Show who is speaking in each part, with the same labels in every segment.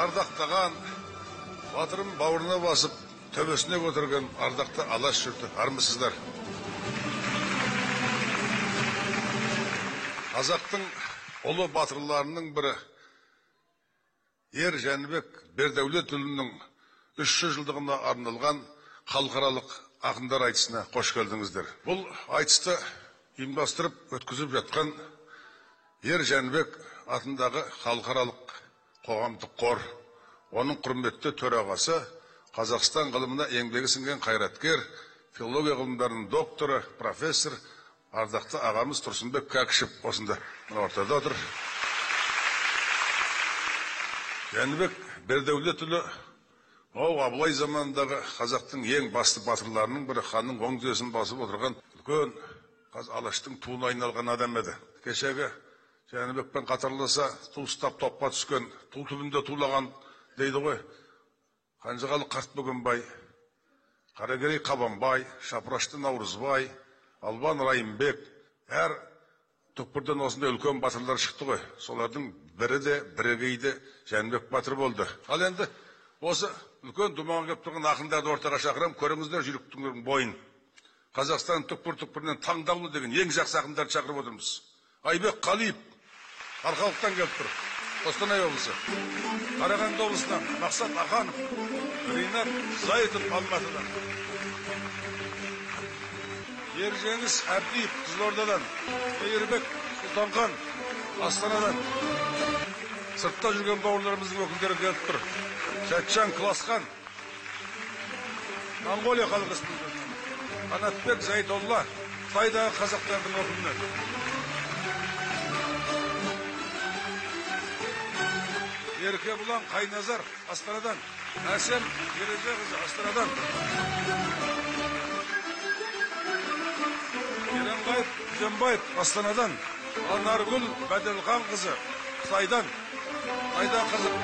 Speaker 1: ардақтаған, батырым бауырына басып, төбесіне көтерген ардақты алаш жұрты, армысыздар. Қазақтың ұлы батырларының бірі Ер Жәнібек Бердәулетұлының 300 жылдығына арналған халықаралық ақындар айтысына қош келдіңіздер. Бұл айтысты ұйымдастырып өткізіп жатқан Ер Жәнібек атындағы халықаралық қоғамдық қор, оның құрметті төрағасы, Қазақстан ғылымына еңбегі сіңген қайраткер, филология ғылымдарының докторы, профессор, ардақты ағамыз Тұрсынбек Кәкішев осында ортада отыр. Жәнібек Бердәулетұлы Абылай заманындағы қазақтың ең басты батырларының бірі, ханның оң тізесін басып отырған үлкен алаштың туына айналған адам еді. Кешегі Жәнібекпен қатарласа, ту ұстап топқа түскен, ту түбінде тулаған дейді ғой. Қанжығалы Қарт Бөгенбай, Қаракерей Қабанбай, Шапырашты Наурызбай, Албан Райымбек, әр түкпірден осындай үлкен батырлар шықты ғой. Солардың бірі де, бірегейі де Жәнібек батыр болды. Ал енді осы үлкен думанға келіп тұрған ақындарды ортаға шақырам, көріңіздер жүйріктің бойын. Қазақстан түкпір-түкпірінен таңдаулы деген ең жақсы ақындарды шақырып отырмыз. Айбек Қалиев Арқалықтан келіп тұр, Қостанай облысы. Қарағанды облысынан Мақсат Аханов, Ринат Зайытов Алматыдан. Ержеңіс Әбдиев Қызылордадан, Мейірбек Сұлтанхан Астанадан. Сыртта жүрген бауырларымыздың өкілдері келіп тұр. Сәтжан Класхан, Монғолия халық республикасынан. Қанатбек Зайдолла, Қытайдағы қазақтардың өкілінен. Еркебұлан Қайназар Астанадан, Әсем Ережеқызы Астанадан. Еренғайып Жембаев Астанадан, Анаргүл Бәделханқызы Қытайдан. Қытайда қазақ.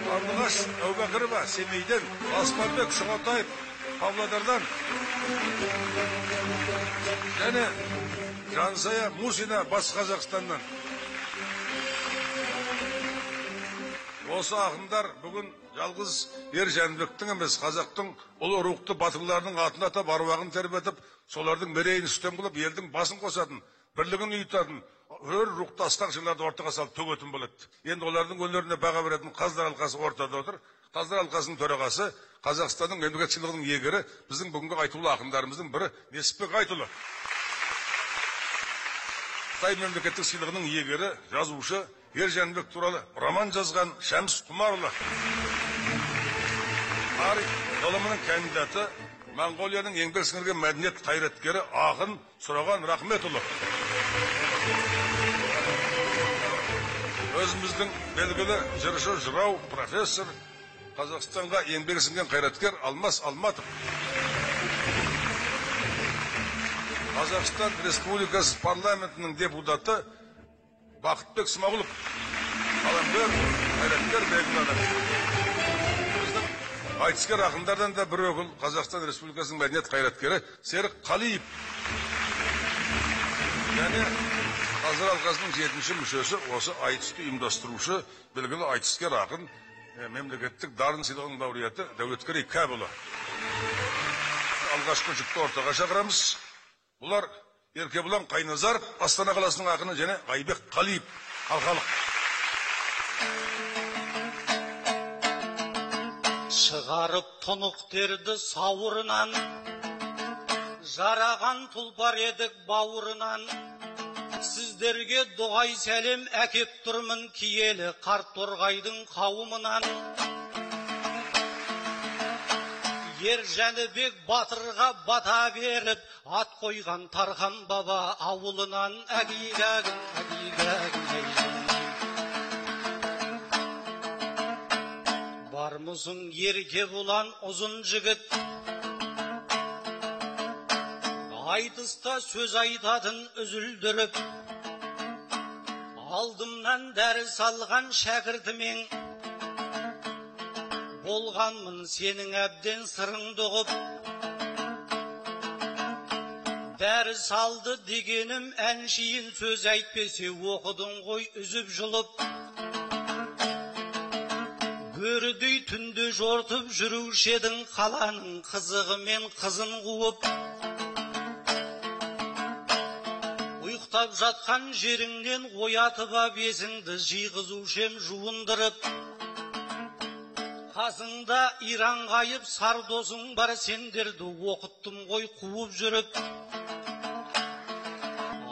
Speaker 1: Арлығаш Әубәкірова Семейден, Аспанбек Шұғатаев Павлодардан. Және Жансая Мусина Батыс Қазақстаннан. Осы ақындар бүгін жалғыз Ер Жәнібектің емес, қазақтың ұлы рухты батырларының атын атап, аруағын тербетіп, солардың мерейін үстем қылып, елдің басын қосатын, бірлігін ұйытатын, өр рухты астақшыларды ортаға салып төгетін болады. Енді олардың өнеріне баға беретін Қаздар алқасы ортада отыр. Қаздар алқасының төрағасы, Қазақстанның мемлекет сыйлығының иегері, біздің бүгінгі айтулы ақындарымыздың бірі Несіпбек Айтұлы. Қытай мемлекеттік сыйлығының иегері, жазушы, Ер Жәнібек туралы роман жазған Шәмс Құмарұлы. Тарих ғылымының кандидаты, Монғолияның еңбек сіңірген мәдениет қайраткері ақын Сұраған Рахметұлы. Өзіміздің белгілі жыршы, жырау, профессор, Қазақстанға еңбек сіңірген қайраткер Алмас Алматов. Қазақстан Республикасы парламентінің депутаты Бақытбек Смағұлов, қаламгер, қайраткер белгілі адам. Біздің айтыскер ақындардан да бір өкіл Қазақстан Республикасының мәдениет қайраткері Серік Қалиев. Және Қаздар алқасының 7-ші мүшесі, осы айтысты ұйымдастырушы, белгілі айтыскер ақын, мемлекеттік дарын сыйлығының лауреаты Дәулеткерей Кәпұлы. Алғашқы жүкті ортаға шақырамыз. Бұлар Еркебұлан Қайназаров, Астана қаласының ақыны, және Айбек Қалиев, Алқалық.
Speaker 2: Шығарып тұнықтерді сауырынан, жараған тұлпар едік бауырынан. Сіздерге дұғай сәлем әкеп тұрмын киелі қарт торғайдың қауымынан. Ер Жәнібек батырға бата беріп, ат қойған Тархан баба ауылынан. Әгигәгін, әгигәгін. Бармысың Еркебұлан ұзын жігіт, айтыста сөз айтатын үзілдіріп, алдымнан дәріс алған шәкіртімен, болғанмын сенің әбден сырыңды ұғып. Бәрі салды дегенім әншейін сөз әйтпесе оқыдың ғой үзіп жұлып. Бөрідей түнді жортып жүруші едің қаланың қызығы мен қызын қуып. Ұйықтап жатқан жеріңнен оятып ап есіңді жиғызушем жуындырып. Қасыңда иран қайып сар досың бар, сендерді оқыттым ғой қуып жүріп.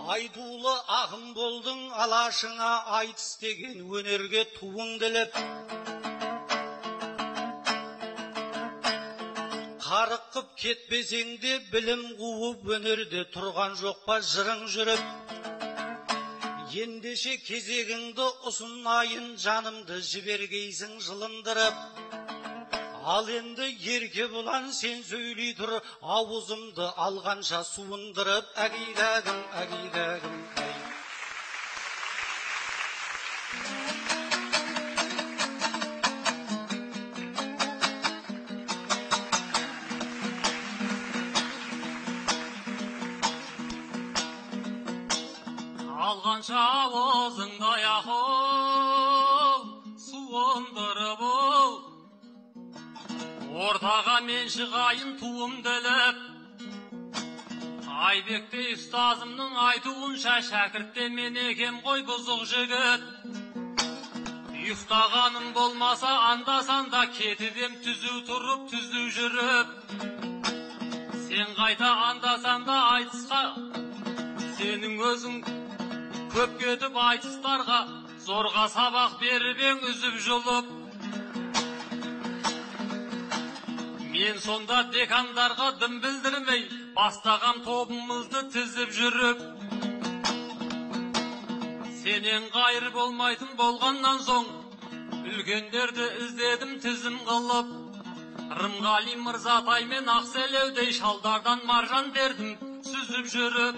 Speaker 2: Айтулы ақын болдың, алашыңа айтыс деген өнерге туың діліп. Қарыққып кетпесеңде білім қуып, өнерде тұрған жоқ па жырың жүріп. Ендеше кезегіңді ұсынайын, жанымды жібергейсің жылындырып. Ал енді ерке бұлан сен сөйлей тұр, ауызымды алғанша суындырып. Әгейдәгім, әгейдәгім, әй.
Speaker 3: Алғанша ауызыңды аяқол, суындырып ол. Ортаға мен шығайын туымдылып. Айбектей ұстазымның айтуынша шәкіртте мен екем ғой бұзық жігіт. Ұйықтағаным болмаса анда-санда кетіп ем түзу тұрып, түзу жүріп. Сен қайта анда-санда айтысқа, сенің өзің көп кетіп айтыстарға, зорға сабақ беріп ең үзіп жұлып. Мен сонда декандарға дым білдірмей, бастаған тобымызды тізіп жүріп. Сенен қайыр болмайтын болғаннан соң, үлкендерді іздедім тізім қылып. Рымғали Мырзатай мен Ақселеудей шалдардан маржан бердім сүзіп жүріп.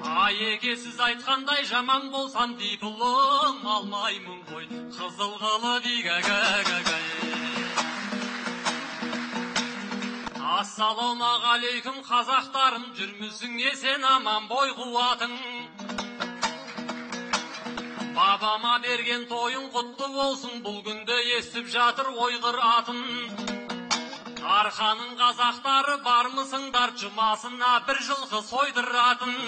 Speaker 3: Айеке сіз айтқандай жаман болсам диплом алмаймын ғой, қызыл қылып игәгәгәгәй. Ассалаумағалейкум қазақтарым, жүрмісің есен аман бой қуатың. Бабама берген тойын құтты болсын, бұл күнде естіп жатыр ойғыр атын. Арқаның қазақтары бармысыңдар, жұмасына бір жылқы сойдыратын.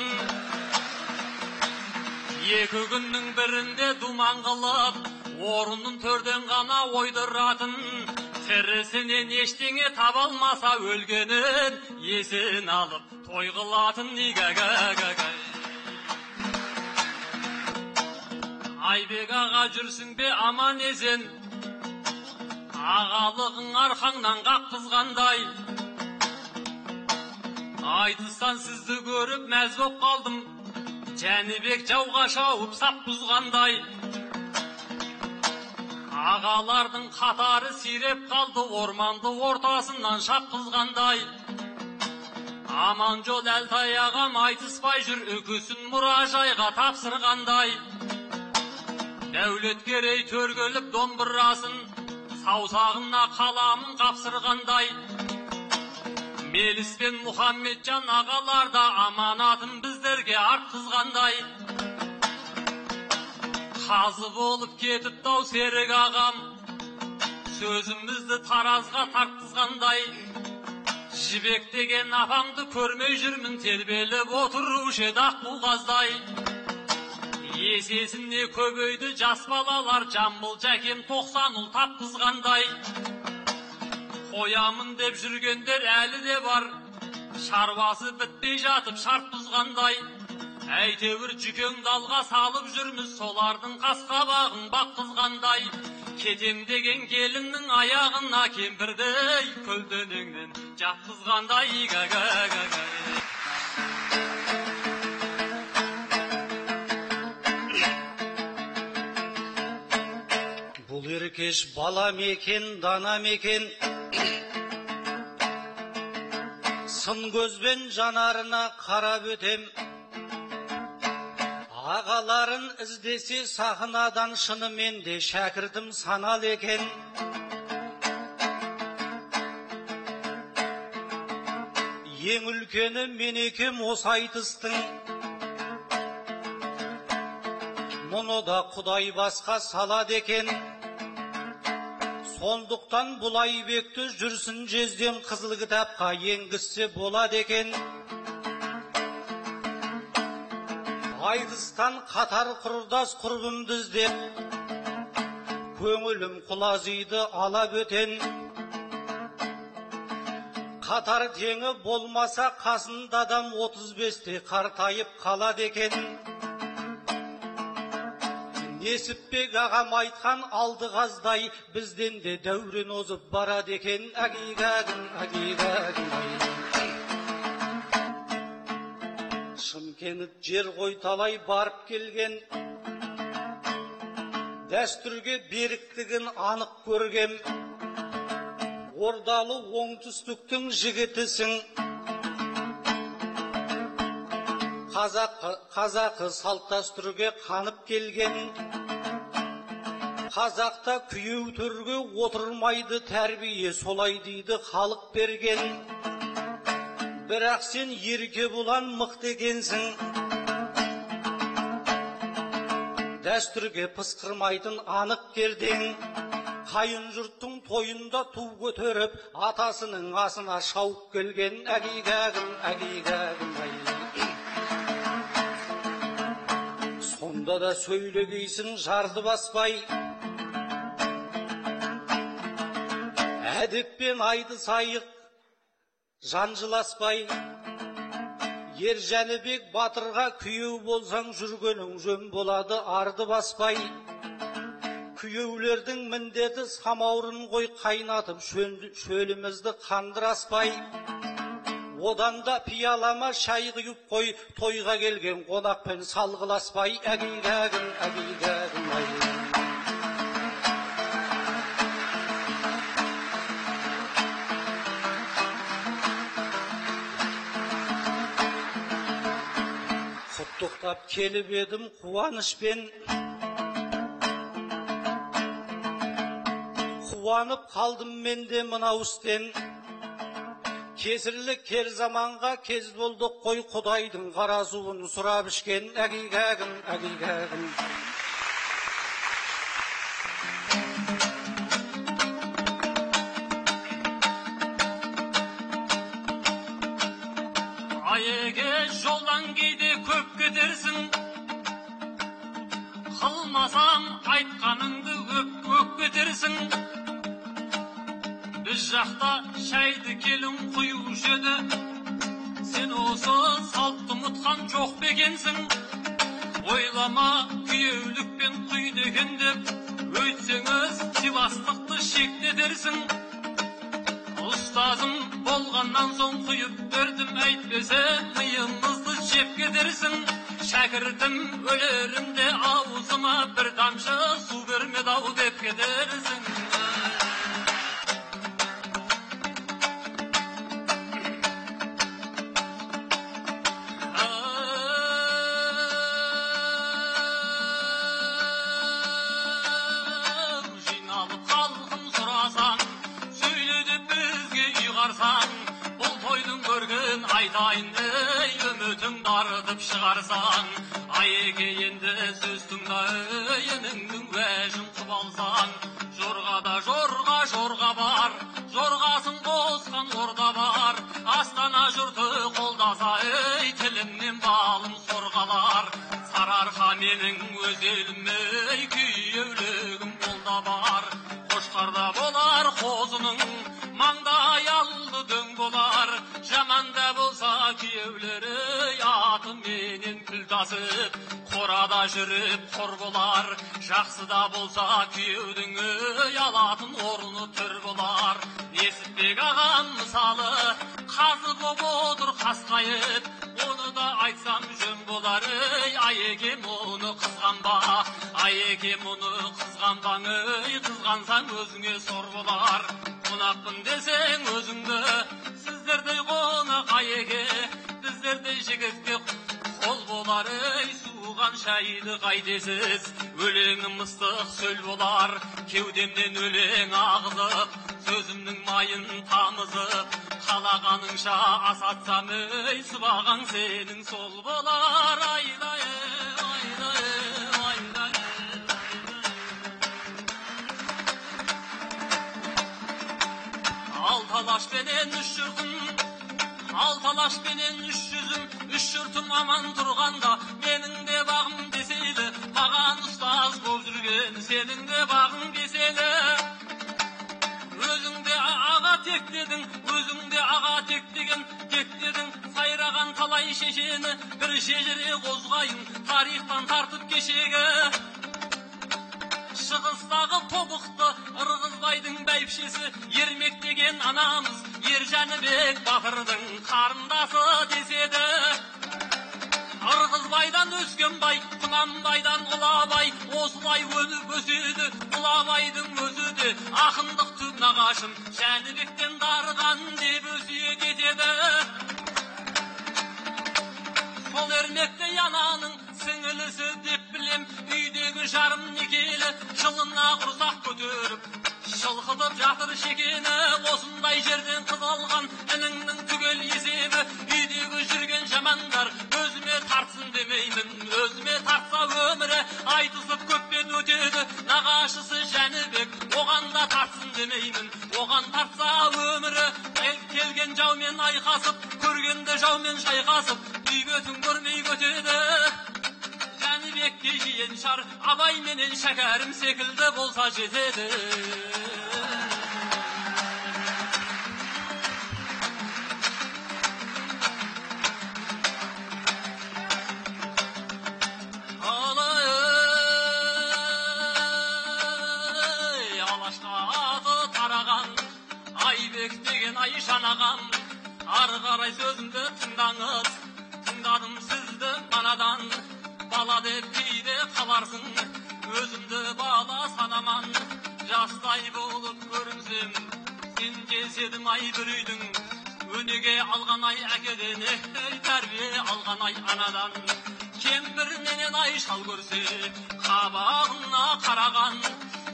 Speaker 3: Екі күннің бірінде думан қылып, орынын төрден ғана ойдыратын. Тірісінен ештеңе табалмаса, өлгенін есін алып той қылатын. Игәгәгәгәй. Айбек аға жүрсің бе аман есен, ағалығың арқаңнан қаққызғандай. Айтыстан сізді көріп мәз боп қалдым, Жәнібек жауға шауып сап бұзғандай. Ағалардың қатары сиреп қалды, орманды ортасынан шапқызғандай. Аман жол Әлтай ағам айтыспай жүр, үкісін мұражайға тапсырғандай. Дәулеткерей төргеліп домбырасын, саусағына қаламын қапсырғандай. Меліс пен Мұхаммеджан ағаларда аманатын біздерге артқызғандай. Қазы болып кетіп дау серік ағам, сөзімізді таразға тартқызғандай. Жібек деген апаңды көрмей жүрмін, тербеліп отырушы еді аққуғаздай. Есесіне көбейді жас балалар, Жамбыл Жәкем 90 ұл тапқызғандай. Қоямын деп жүргендер әлі де бар, шаруасы бітпей жатып шарт бұзғандай. Әйтеуір жүкең далға салып жүрміз, солардың қасқабағын баққызғандай. Кетем деген келіннің аяғына кемпірдей көлденеңнен жатқызғандай. Игәгәгәгәй.
Speaker 2: Бұл еркеш бала мекен, дана мекен, сын көзбен жанарына қарап өтем. Ағаларын іздесе сахнадан шынымен де шәкіртім санал екен. ең үлкені мен екем осы айтыстың. Мұны да Құдай басқа салады екен. Сондықтан бұл Айбекті жүрсін жезден қызыл кітапқа енгізсе болады екен. Айтыстан қатар құрдас құрбымды іздеп, көңілім құлазиды ала бөтен. Қатар теңі болмаса қасында адам 35-те қартайып қалады екен. Несіпбек ағам айтқан алды қаздай бізден де дәурен озып барады екен. Әгигәгім, әгигәгім. Шымкент жер ғой талай барып келген, дәстүрге беріктігін анық көргем. Ордалы оңтүстіктің жігітісің, қазақы салт дәстүрге қанып келген. Қазақта күйеу төрге отырмайды, тәрбие солай дейді халық берген. Бірақ сен ерке бұлан мықты екенсің, дәстүрге пысқырмайтын анық кердең. Қайын жұрттың тойында ту көтеріп, атасының асына шауып келген. Әгигәгім, әгигәгім, сонда да сөйлегейсің жарды баспай. Әдеппен айды сайық жанжыласпай. Ер Жәнібек батырға күйеу болсаң жүргенің жөн болады арды баспай. Күйеулердің міндеті самаурын қой қайнатып шөлімізді қандыраспай. Одан да пиялама шай құйып қой, тойға келген қонақпен салғыласпай. Әгигәгім, әгигәгім, құттықтап келіп едім қуанышпен, қуанып қалдым мен де мынау істен. Кесірлі кер заманға кез болдық қой, Құдайдың қарасуын сұрап ішкен. Әгигәгім, әгигәгім.
Speaker 3: Айеге жолдан кейде көп кетерсің, қылмасам айтқаныңды өп кетерсің. Біз жақта шайды келін құюшы еді, сен осы салтты ұмытқан жоқ бекенсің. Ойлама күйеулікпен құйды екен деп, өйтсеңіз сыйластықты шектетерсің. Ұстазым болғаннан соң құйып бердім, әйтпесе миымызды жеп кетерсің. Шәкіртім өлерімде аузыма бір тамшы су бермеді-ау деп кетерсің. Бұл тойдың көрген айтайын, үмітің дарытып шығарсан. Айеге енді сөз тыңда, еніңнің уәжін құп алсан. Жорғада жорға бар, жорғасын қосқан орда бар. Астана жұрты қолдаса, тілімнен балым сорғалар. Сарыарқа менің өз елім, күйеулігім қолда бар. Қошқарда болар қозының, маңдай алды дөң болар. Жаманда болса күйеулері, аты менен күл тасып, қорада жүріп қор болар. Жақсыда болса күйеудің алатын орны түр болар. Несіпбек ағам мысалы қазы боп отыр қасқайып, оны да айтсам жөн болар. Айеге мұны қызғанба, айеге мұны қызғанбаң, қызғансаң өзіңе сор болар. Қонақпын десең өзіңді, сіздердей қонақ айеге, біздердей жігітке қол болар. Суған шайды қайтесіз, өлеңім ыстық сөл болар. Кеудемнен өлең ағызып, сөзімнің майын тамызып, қалағаныңша асатсам ей сыбағаң сенің сол болар айдай айдай айдай ал талашпенен үш жұртым ал талашпенен үш жүзім үш жұртым аман тұрғанда менің де бағым десейді маған ұстаз боп жүрген сенің де бағың деседі өзіңде аға тек дедің өзіңде аға тек деген тек дедің сайраған талай шешені бір шежіре қозғайын тарихтан тартып кешегі шығыстағы тобықты ырғызбайдың бәйбішесі ермек деген анамыз ержәнібек батырдың қарындасы деседі ырғызбайдан өскен бай құнанбайдан ұлабай осылай өніп өседі ұлабайдың өзі де ақындық түп нағашым жәнібектен дарыған деп өсиет етеді сол ермектей ананың сіңілісі деп білем үйдегі жарым некелі жылына құрсақ көтеріп шылқытып жатыр шекені осындай жерден қыз алған ініңнің түгел есебі үйдегі жүрген жамандар өзіме тартсын демеймін өзіме тартса өмірі айтысып көппен өтеді нағашысы жәнібек оған да тартсын демеймін оған тартса өмірі келген жаумен айқасып көргенде жаумен шайқасып үй бетін көрмей көтеді жәнібекке жиен шар абай менен шәкәрім секілді болса жетеді алашқа аты тараған айбек деген ай жанаған ары қарай сөзімді тыңдаңыз тыңдадым сізді манадан бала деп кейде қаларсың өзімді бала санаман жастай болып көрінсем сен келседің ай бір үйдің өнеге алған ай әкеден тәрбие алған ай анадан кемпірменен ай шал көрсе қабағына қараған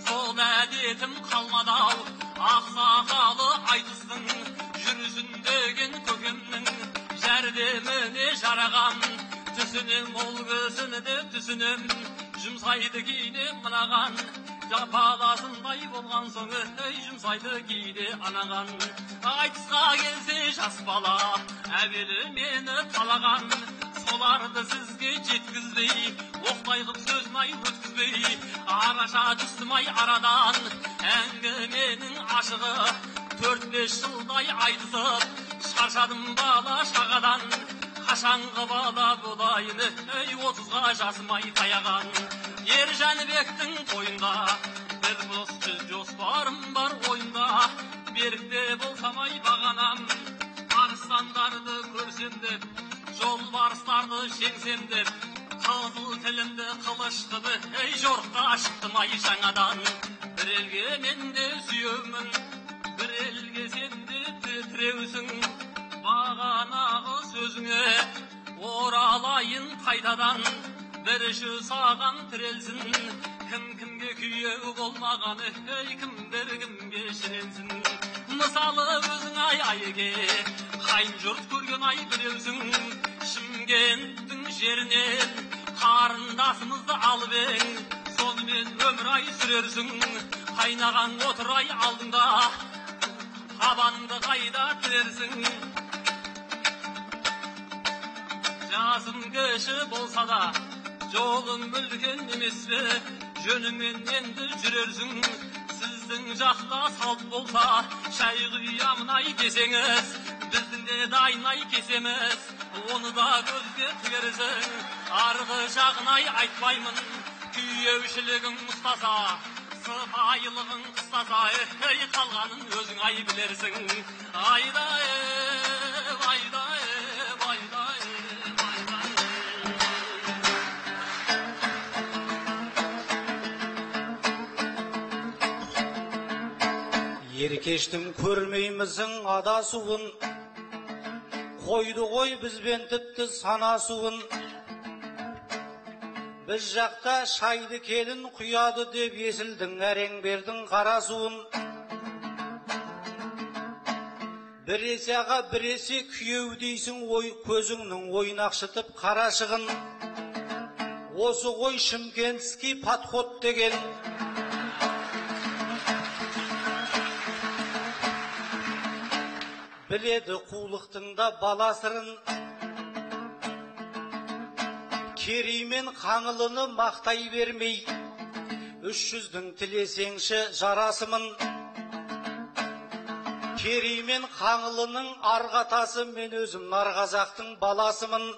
Speaker 3: сол әдетім қалмады-ау ақсақалы айтыстың жүрсін деген көкемнің жәрдеміне жараған түсінем ол көзіні деп түсінем жұмсайды кейде мынаған баласындай болған соң жұмсайды кейде анаған айтысқа келсе жас бала әуелі мені талаған соларды сізге жеткізбей оқтай қып сөзін ай өткізбей араша түстім ай арадан әңгіменің ашығы 4-5 жылдай айтысып шаршадым бала шағадан қашанғы бала болайын 30-ға жасым ай таяған ер жәнібектің тойында бір жоспарым бар ойында берікте болсам ай бағанам арыстандарды көрсем деп жолбарыстарды жеңсем деп қызыл тілімді қылыш қылы жорыққа шықтым ай жаңадан бір елге мен де сүйеумін бір елге сен де тіреусің бағанағы сөзіңе оралайын қайтадан бірінші саған тірелсін кім кімге күйеу болмағаны кімдер кімге шіренсін мысалы өзің ай айеке қайын жұрт көрген ай біреусің шымкенттің жерінен қарындасымызды алып ең сонымен өмір ай сүрерсің қайнаған отыр ай алдыңда табаныңды қайда тірерсің жасым кіші болса да жолым үлкен емес пе жөнімен енді жүрерсің сіздің жақта салт болса шай құямын ай десеңіз біздің де дайын ай кесеміз оны да көзге тігерсің арғы жағын ай айтпаймын күйеушілігің ұстаса сыпайылығың қыстаса қалғанын өзің ай білерсің айдай айдай айдай
Speaker 2: еркештің көрмеймізің адасуын қойды ғой бізбен тіпті санасуын біз жақта шайды келін құяды деп есілдің әрең бердің қарасуын Біресе аға біресе күйеу дейсің, ой көзіңнің ойнақшытып қарашығын. Осы ғой Шымкентский подход деген. Біледі қулықтың да баласырын. Кереймен Қаңылыны мақтай бермей, 300-дің тілесеңші жарасымын. Кереймен Қаңылының арғатасы, мен өзім Нарғазақтың баласымын.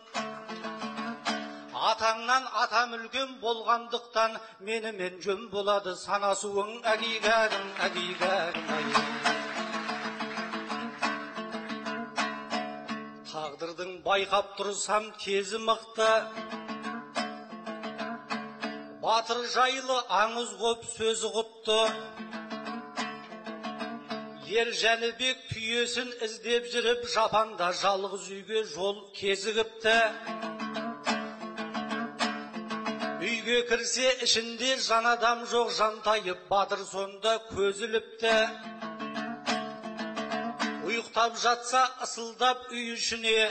Speaker 2: Атаңнан атам үлкен болғандықтан, менімен жөн болады санасуың, әгигәгім, әгигәгім, әгигәгім. Тағдырдың байқап тұрсам кезі мықты, батыр жайлы аңыз ғоп сөзі құтты. Ер Жәнібек түйесін іздеп жүріп, жапанда жалғыз үйге жол кезігіпті. Үйге кірсе ішінде жан адам жоқ, жантайып батыр сонда көзіліпті. Ұйықтап жатса ысылдап үй ішіне,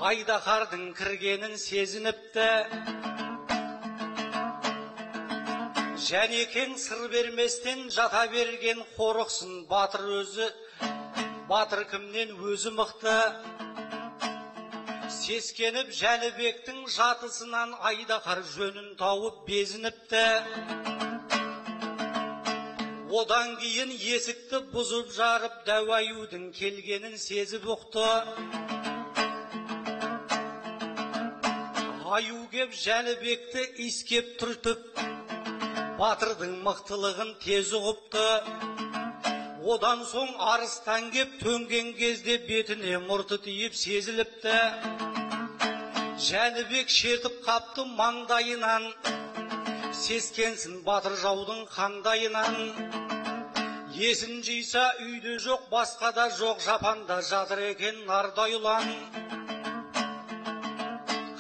Speaker 2: Айдаһардың кіргенін сезініпті. Жәнекең сыр берместен жата берген қорықсын, батыр өзі, батыр кімнен өзі мықты. Сескеніп Жәнібектің жатысынан Айдаһар жөнін тауып безініпті. Одан кейін есікті бұзып жарып, дәу аюдың келгенін сезіп ұқты. Аю кеп Жәнібекті иіскеп түртіп, батырдың мықтылығын тез ұғыпты. Одан соң арыстан кеп төнген кезде бетіне мұрты тиіп сезіліпті. Жәнібек шертіп қапты маңдайынан, сескенсін батыр жаудың қандайынан. Есін жиса үйде жоқ, басқада жоқ, жапанда жатыр екен нардай ұлан.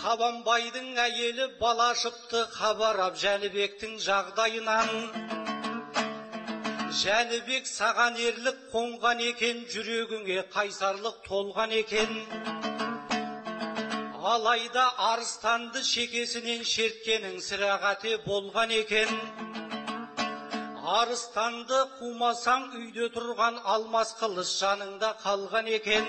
Speaker 2: Қабанбайдың әйелі бала шыпты, хабарап Жәнібектің жағдайынан. Жәнібек саған ерлік қонған екен, жүрегіңе қайсарлық толған екен. Алайда арыстанды шекесінен шерткенің сірағате болған екен. Арыстанды қумасаң үйде тұрған алмас қылыш жаныңда қалған екен.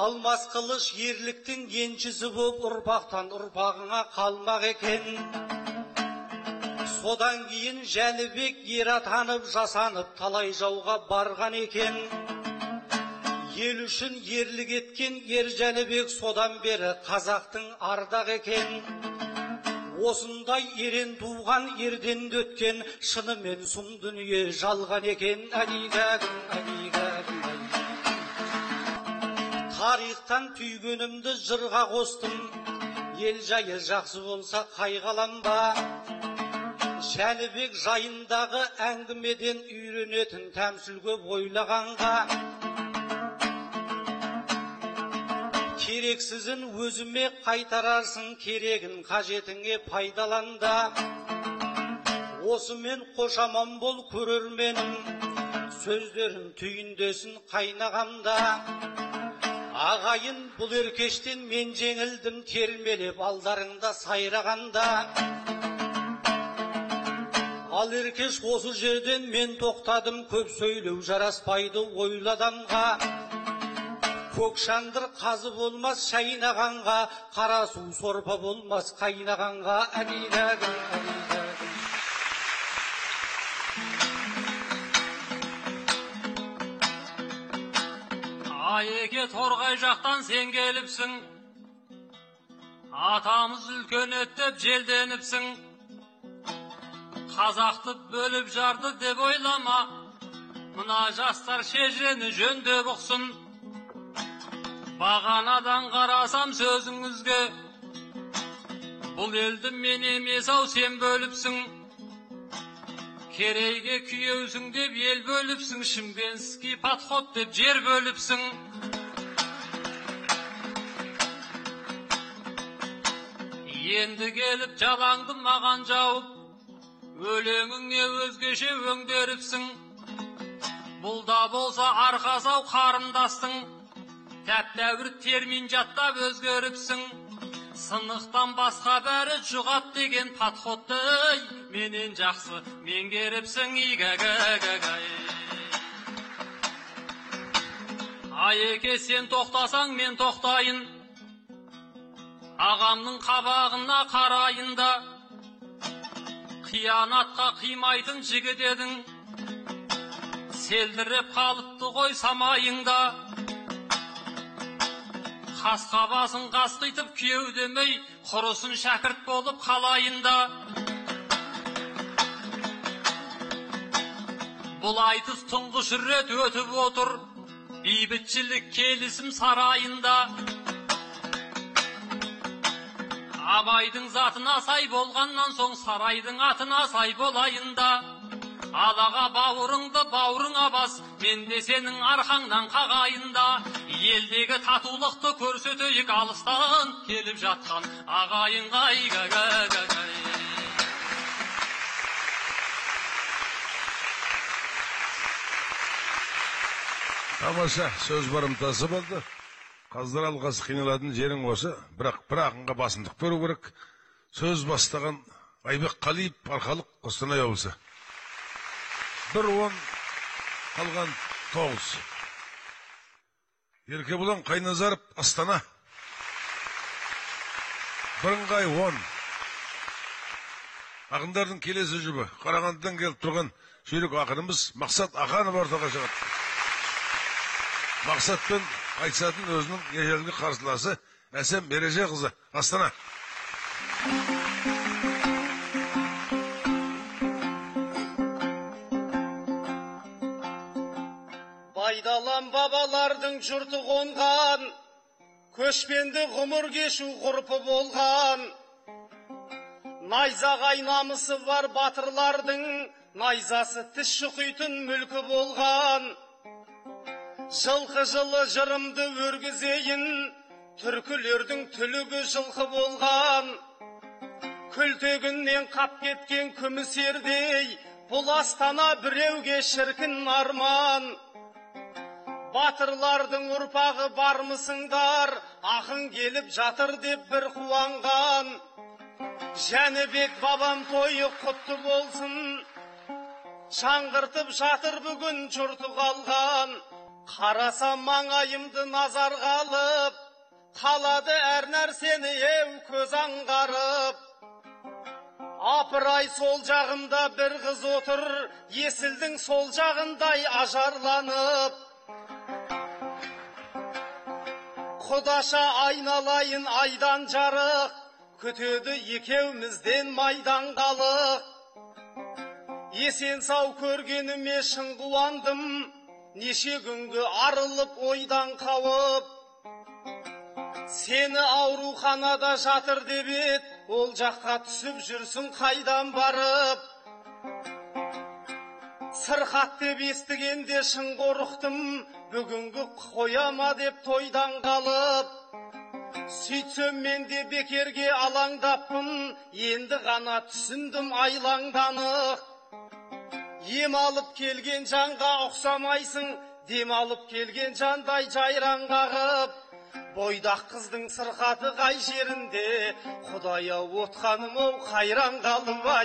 Speaker 2: Алмас қылыш ерліктің еншісі боп, ұрпақтан ұрпағыңа қалмақ екен. Содан кейін Жәнібек ер атанып, жасанып, талай жауға барған екен. Ел үшін ерлік еткен ер Жәнібек содан бері қазақтың ардақ екен. Осындай ерен туған ерден өткен, шынымен сұм дүние жалған екен. Әгигәгім, әгигәгім, тарихтан түйгенімді жырға қостым, ел жайы жақсы болса қайғалам ба. Жәнібек жайындағы әңгімеден үйренетін тәмсіл көп ойлағанға. Керексізін өзіме қайтарарсың, керегін қажетіңе пайдаланда. Осымен қошаман бол көрерменім, сөздерін түйіндесін қайнағамда. Ағайын бұл еркештен мен жеңілдім, термелеп алдарыңда сайрағанда. Ал еркеш осы жерден мен тоқтадым, көп сөйлеу жараспайды ойладамға. Көкшандыр қазы болмас шайнағанға, қара су сорпа болмас қайнағанға. Әгигәгім, әгигәгім.
Speaker 3: Айеке торғай жақтан сен келіпсің, атамыз үлкен өттеп желденіпсің. Қазақты бөліп жарды деп ойлама, мына жастар шежірені жөндеп ұқсын. Бағанадан қарасам сөзіңізге, бұл елді мен емес-ау сен бөліпсің. Керейге күйеусің деп ел бөліпсің, Шымкентский подход деп жер бөліпсің. Енді келіп жалаңды маған жауып, өлеңіңе өзгеше өңдеріпсің. Бұл да болса арқасау қарындастың, тәп-тәуір термин жаттап өзгеріпсің. Сынықтан басқа бәрі жұғат деген подходты менен жақсы меңгеріпсің. Айеке, сен тоқтасаң мен тоқтайын, ағамның қабағына қарайында. Қиянатқа қимайтын жігіт едің, селдіреп қалыпты ғой самайыңда. Қасқа басын қасқитып күйеу демей, құрысын шәкірт болып қалайында. Бұл айтыс тұңғыш рет өтіп отыр, бейбітшілік келісім сарайында. Абайдың затына сай болғаннан соң сарайдың атына сай болайында. Алаға бауырыңды бауырыңа бас, мен де сенің арқаңнан қағайында. Елдегі татулықты көрсетейік, алыстан келіп жатқан ағайынға.
Speaker 1: Тамаша сөз барымтасы болды. Қаздар алғасы қиналатын жерің осы, бірақ бір ақынға басымдық беру керек. Сөз бастаған Айбек Қалиев, Арқалық, Қостанай облысы. 1-10, қалған 9. Еркебұлан Қайназаров, Астана. Бірыңғай 10. Ақындардың келесі жұбы, Қарағандыдан келіп тұрған жүйрік ақынымыз Мақсат Аханов ортаға шығады. Мақсатпен айтысатын өзінің ежелгі қарсыласы Әсем Береже қызы, Астана.
Speaker 2: Байдалам бабалардың жұрты қонған, көшпенді ғұмыр кешу ғұрпы болған. Найзағай намысы бар батырлардың, найзасы тіс шұқитын мүлкі болған. Жылқы жылы жырымды өргізейін, түркілердің түлігі жылқы болған. Күлтегіннен қап кеткен күмісердей, бұл Астана біреуге шіркін арман. Батырлардың ұрпағы бармысыңдар, ақын келіп жатыр деп бір қуанған. Жәнібек бабам тойы құтты болсын, жаңғыртып жатыр бүгін жұрты қалған. Қарасам маңайымды назар қалып, қалады әр нәрсені көз аңғарып. Апырай, сол жағымда бір қыз отыр, есілдің сол жағындай ажарланып. Құдаша айналайын айдан жарық, күтеді екеумізден майдан қалық. Есен сау көргеніме шын қуандым, неше күнгі арылып ойдан қауып. Сені ауруханада жатыр деп ед, ол жаққа түсіп жүрсің қайдан барып. Сырқат деп естігенде шын қорықтым, бүгінгі қояма деп тойдан қалып. Сөйтсем мен де бекерге алаңдаппын, енді ғана түсіндім айлаңданық. Ем алып келген жанға ұқсамайсың, дем алып келген жандай жайраң қағып. Бойдақ қыздың сырқаты қай жерінде, Құдай-ау отқаным-ау қайран қалдым ба,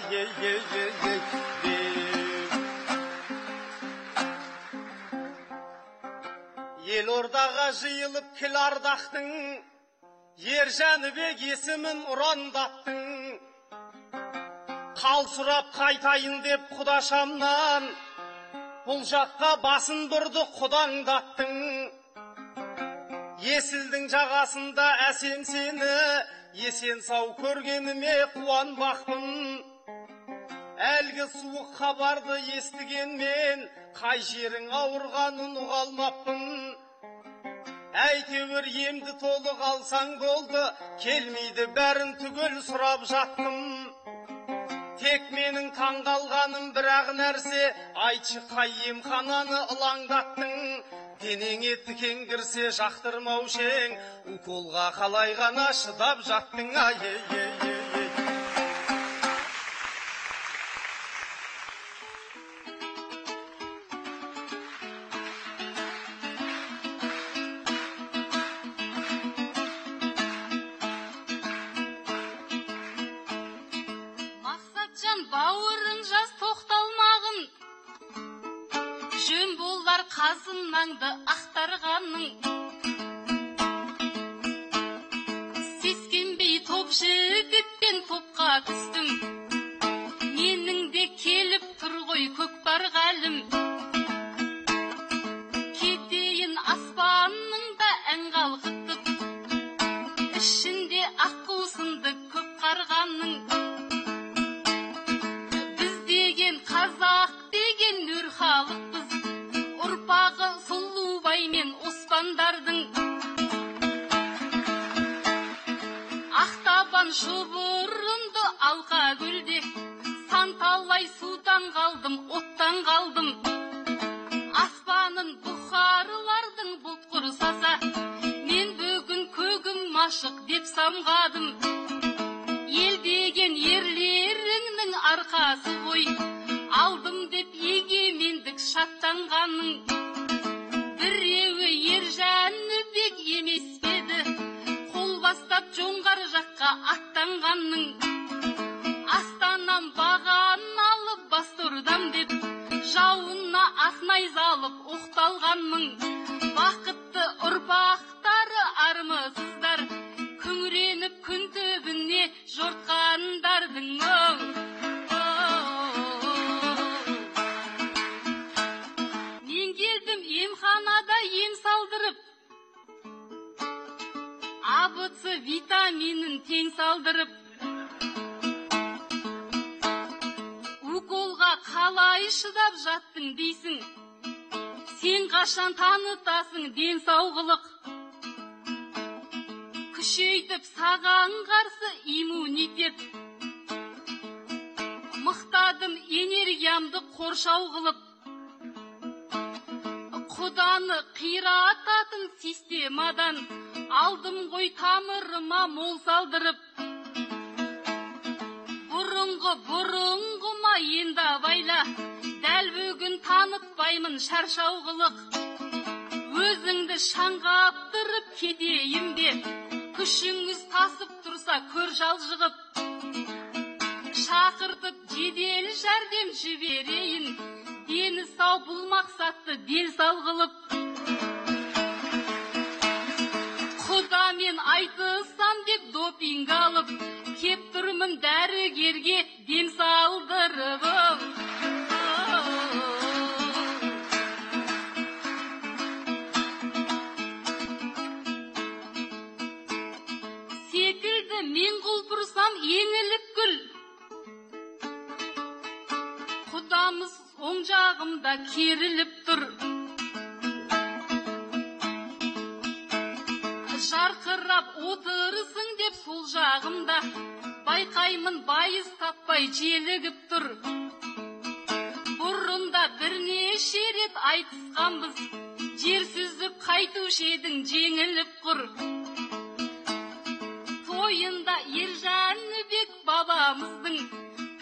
Speaker 2: Елордаға жиылып кіл ардақтың, Ер Жәнібек есімін ұрандаттың. Қал сұрап қайтайын деп құдашамнан, бұл жаққа басын бұрды құдаңдаттың. Есілдің жағасында әсем сені, есен сау көргеніме қуанбақпын. Әлгі суық хабарды естігенмен, қай жерің ауырғанын ұғалмаппын. Әйтеуір емді толық алсаң болды, келмейді бәрін түгел сұрап жаттым. Тек менің таңғалғаным бірақ нәрсе, айтшы қай емхананы ылаңдаттың. Денеңе тікен кірсе жақтырмаушең, уколға қалай ғана шыдап жаттың.
Speaker 4: Астан бауырың жаз тоқталмағын, жөн болар қазынаңды ақтарғаның. Сескенбей топ жігітпен топқа түстім, менің де келіп тұр ғой көкпар ғалым. Кетейін аспаныңда ән қалғытып, ішінде аққусынды көп қарғаның. Біз деген қазақ деген өр халықпыз, ұрпағы Сұлубай мен Оспандардың. Ақтабан шұбырынды алқа көлде, санталай судан қалдым, оттан қалдым. Аспанын бұхарлардың бұлт құрсаса, мен бүгін көгім машық деп самғадым. Ел деген ерлеріңнің арқасы ғой, алдым деп егемендік шаттанғаның. Біреуі Ержәнібек емес педі, қол бастап жоңғар жаққа аттанғаның. Астаннан баған алып бастырдам деп, жауына ақ найза алып оқталғанмын. Бақытты ұрпақтары армысыздар, күңіреніп күн түбіне жортқандардың. Мен келдім емханада ем салдырып, АБЦ витаминін тең салдырып. Уколға қалай шыдап жаттың дейсің, сен қашан танытасың денсаулық. Күшейтіп саған қарсы иммунитет, мықтадым энергиямды қоршау қылып. Құданы қирататын системадан алдым ғой тамырыма мол салдырып. Бұрынғыма енді байла, дәл бүгін танытпаймын шаршау қылық. Өзіңді шаңғаптырып кетейін бе, күшіңіз тасып тұрса көр жалжығып. Шақыртып жедел жәрдем жіберейін, дені сау бұл мақсатты дел сал қылып. Құдамен айтысам деп допинг алып, кеп тұрмын дәрігерге дем салдырып. Секілді мен құлпырсам еңіліп гүл, Құдамыз оң жағымда керіліп тұр. Жарқырап отырсың деп сол жағымда, байқаймын байыз таппай желігіп тұр. Бұрында бірнеше рет айтысқанбыз, жер сүзіп қайтушы едің жеңіліп құр. Тойында Ержәнібек бабамыздың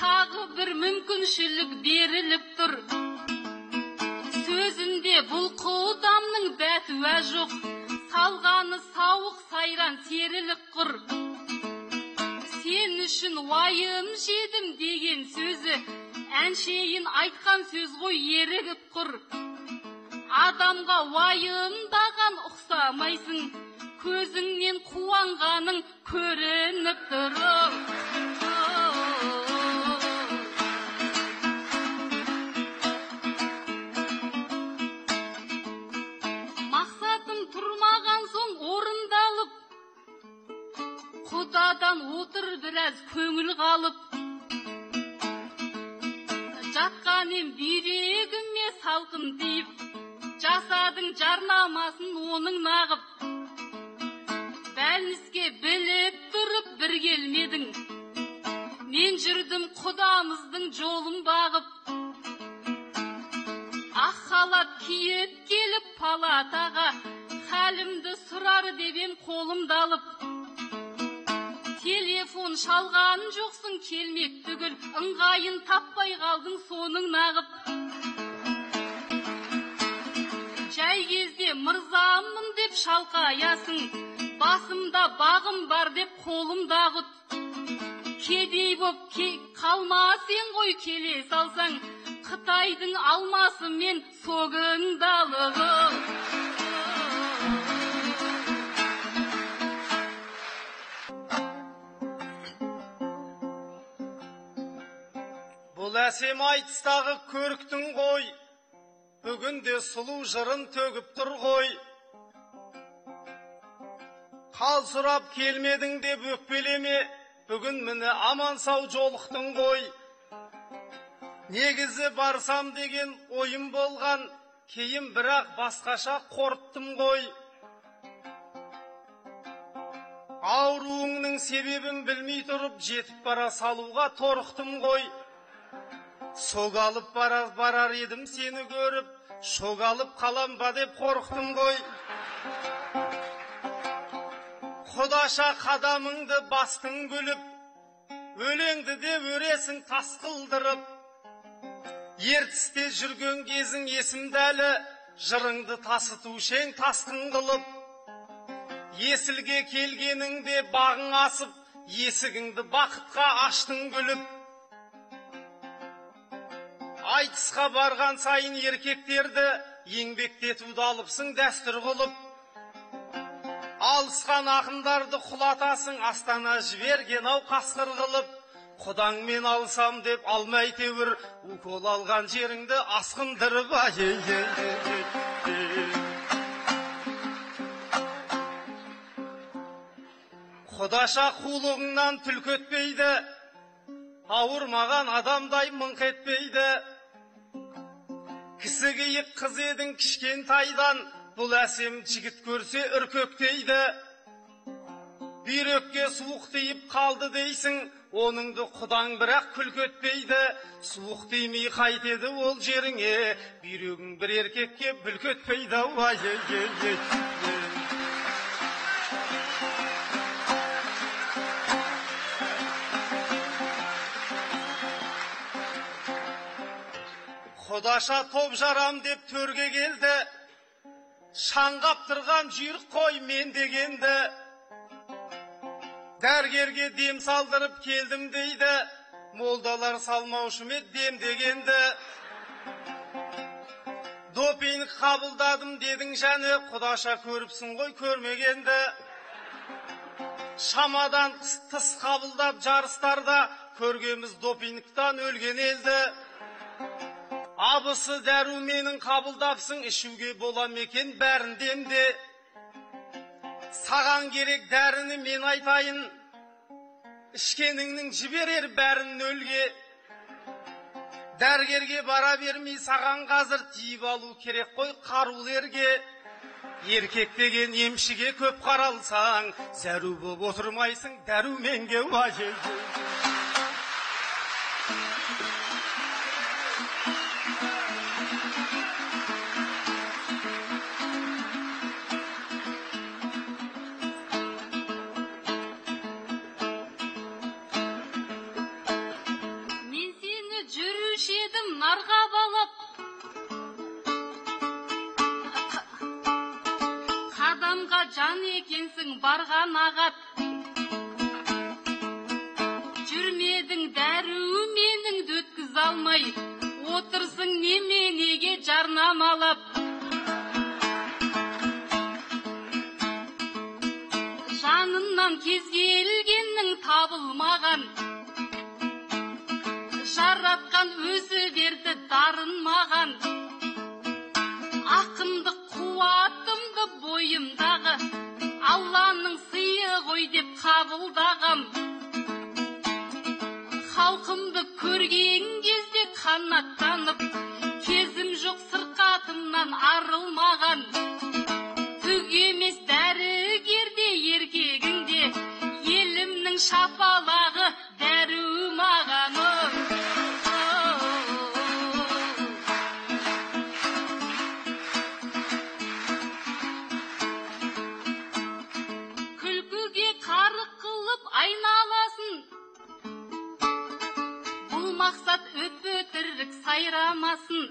Speaker 4: тағы бір мүмкіншілік беріліп тұр. Сөзінде бұл Құдамның бәтуа жоқ, салғаны сауық сайран серілік құр. Сен үшін уайым жедім деген сөзі, әншейін айтқан сөз ғой ерігіп құр. Адамға уайымдаған ұқсамайсың, көзіңнен қуанғаның көрініп тұр. Мақсатым тұрмаған соң орындалып, Құдадан отыр біраз көңіл қалып. Жатқанем бүйрегіме салқын тиіп, жасадың жарнамасын оның нағып. Бәлніске біліп тұрып бір келмедің, мен жүрдім Құдамыздың жолын бағып. Ақ халат киіп келіп палатаға, хәлімді сұрар дебем қолымды алып. Телефон шалған жоқсың келмек түгіл, ыңғайын таппай қалдың соның нағып. Жай кезде мырзамын деп шалқаясың, басымда бағым бар деп қолымда құт. кедей боп қалма сен ғой, келе салсаң Қытайдың алмасы мен согыңдалығың.
Speaker 2: Бұл әсем айтыстағы көріктің ғой, бүгінде сұлу жырын төгіп тұр ғой. Қал сұрап келмедің деп өкпелеме, бүгін міне аман сау жолықтың ғой. Негізі барсам деген ойым болған, кейін бірақ басқаша қорыттым ғой. Ауруыңның себебін білмей тұрып, жетіп бара салуға торықтым ғой. Соғалып барар едім сені көріп, шоғалып қалам ба деп қорықтым ғой. Құдаша қадамыңды бастың күліп, өлеңді де өресің тас қылдырып. Ертісте жүрген кезің есімді әлі, жырыңды тасытушең тасқын қылып. Есілге келгеніңде бағың асып, есігіңді бақытқа аштың күліп. Айтысқа барған сайын еркектерді еңбектетуді алыпсың дәстүр қылып. Алысқан ақындарды құлатасың, астана жіберген ау қасқыр қылып. Құдаңмен алсам деп алмай теуір, укол алған жеріңді асқындырып. Құдаша қулығыңнан түлкі етпейді, ауырмаған адамдай мыңқ етпейді. Кісі киік қыз едің кішкентайдан, бұл әсем жігіт көрсе үркектейді. Бүйрекке суық тиіп қалды дейсің, оныңды құдаң бірақ күлкі етпейді. Суық тимей қайтеді ол жеріңе, бүйрегің бір еркекке бүлкі етпейді. Құдаша топ жарам деп төрге келді, шаңғап тұрған жүйрік қой мен дегенді. Дәргерге дем салдырып келдім дейді, молдалар салмаушы ме дем дегенді. Допинг қабылдадым дедің және, құдаша көріпсің ғой көрмегенді. Шамадан тыс қабылдап жарыстарда, көргеміз допингтан өлген елді. Абысы дәруменің қабылдапсың, ішуге бола мекен бәрін демде. Саған керек дәріні мен айтайын, ішкеніңнің жіберер бәрін нөлге. Дәргерге бара бермей саған қазір тиіп алу керек қой қарулерге. Еркек деген емшіге көп қаралсаң, зәру боп отырмайсың дәруменге.
Speaker 4: Нарға балап, қадамға жан екенсің барған ағат. Жүрмедің дәруменіңді өткіз алмай, отырсың неменеге жарнамалап. Жанынан кез келгеннің табылмаған, жаратқан өзі берді дарын маған. Ақындық қуатымды бойымдағы, Алланың сыйы ғой деп қабылдағам. Халқымды көрген кезде қанаттанып, кезім жоқ сырқатымнан арылмаған. Түк емес дәрігерде еркегіңде, елімнің шапалағы дәру мағаным. Күлкіге қарық қылып айналасын, бұл мақсат өтірік сайрамасын.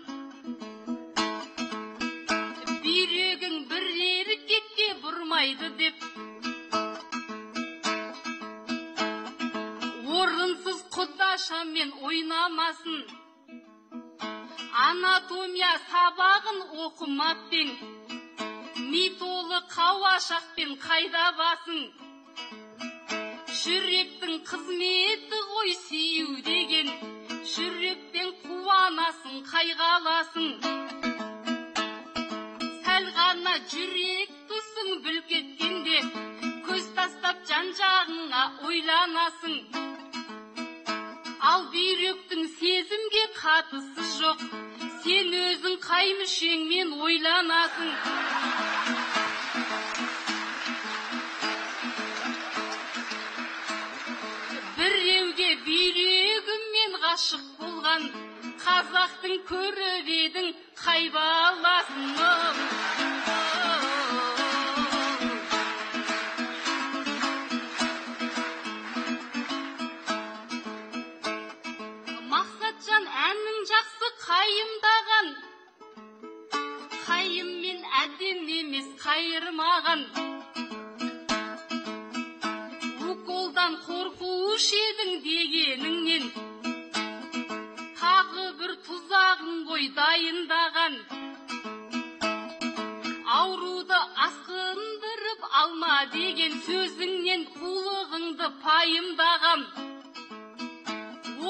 Speaker 4: Бүйрегің бір еркекке бұрмайды деп, орын құдашамен ойнамасын. Анатомия сабағын оқымаппен, ми толы қауашақпен қайда басың. Жүректің қызметі ғой сүйу деген, жүрекпен қуанасың, қайғаласың. Сәл ғана жүрек тұсың бүлк еткенде, көз тастап жан-жағыңа ойланасың. Ал бүйректің сезімге қатысы жоқ, сен өзің қай мүшеңмен ойланасың. Біреуге бүйрегіммен ғашық болған, қазақтың көріп едің қай баласын. Мақсатжан әнің жақсы қайымдаған, қайыммен әдем емес қайырмаған. Уколдан қорқуш едің дегеніңнен, тағы бір тұзағын ғой дайындаған. Ауруды асқындырып алма деген сөзіңнен қулығыңды пайымдағам.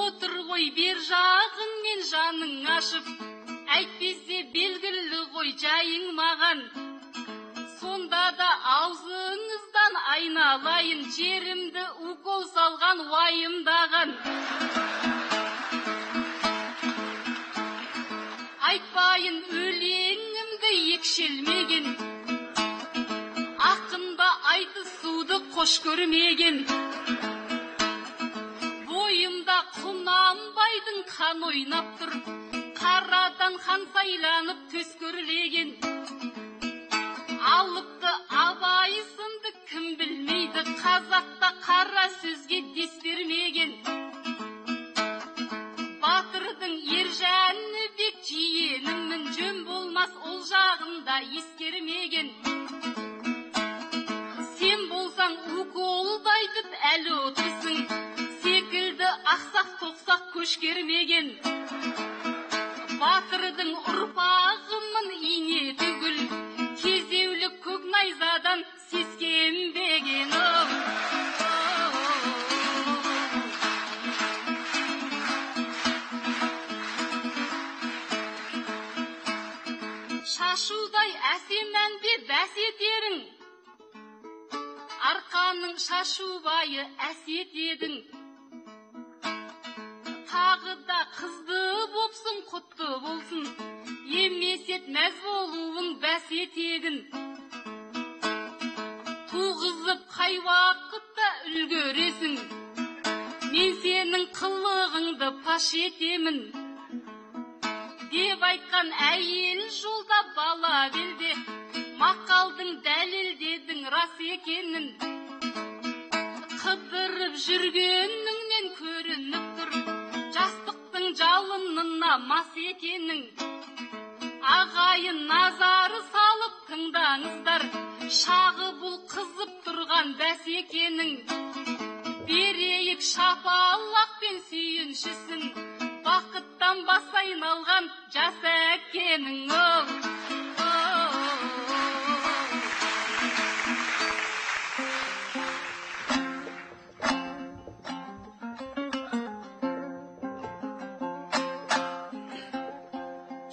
Speaker 4: Отыр ғой бер жағыңмен жаның ашып, әйтпесе белгілі ғой жайың маған. Сонда да аузыңыздан айналайын, жерімді укол салған уайымдаған. Айтпайын өлеңімді екшелмеген, ақында айтысуды қош көрмеген. Бойымда құнанбайдың қан ойнап тұр, қарадан хан сайланып төс көрлеген. Алыпты Абай сынды кім білмейді, қазақта қара сөзге дес бермеген. Батырдың Ержәнібек жиенімнің жөн болмас ол жағында ескермеген. Сен болсаң уколды айтып әлі отырсың, секілді ақсақ-тоқсақ көшкермеген. Батырдың ұрпағымын ине түгіл, кезеулі көк найзадан сескенбеген. Шашудай әсемнен бе бәсетерің, арқаның шашубайы әсет едің. Тағы да қызды бопсын, құтты болсын, емесет мәз болуың бәсет егін. Туғызып қай уақытта үлгересің, мен сенің қылығыңды паш етемін. Деп айтқан әйел жолда бала белде, мақалдың дәлелдедің рас екенін. Қыдырып жүргеніңнен көрініп тұр, жастықтың жалынына мас екенің. Ағайын назары салып тыңдаңыздар, шағы бұл қызып тұрған бәс екенің. Берейік шапалақ пен сүйіншісін, бақыттан бас айналған жас әкенің.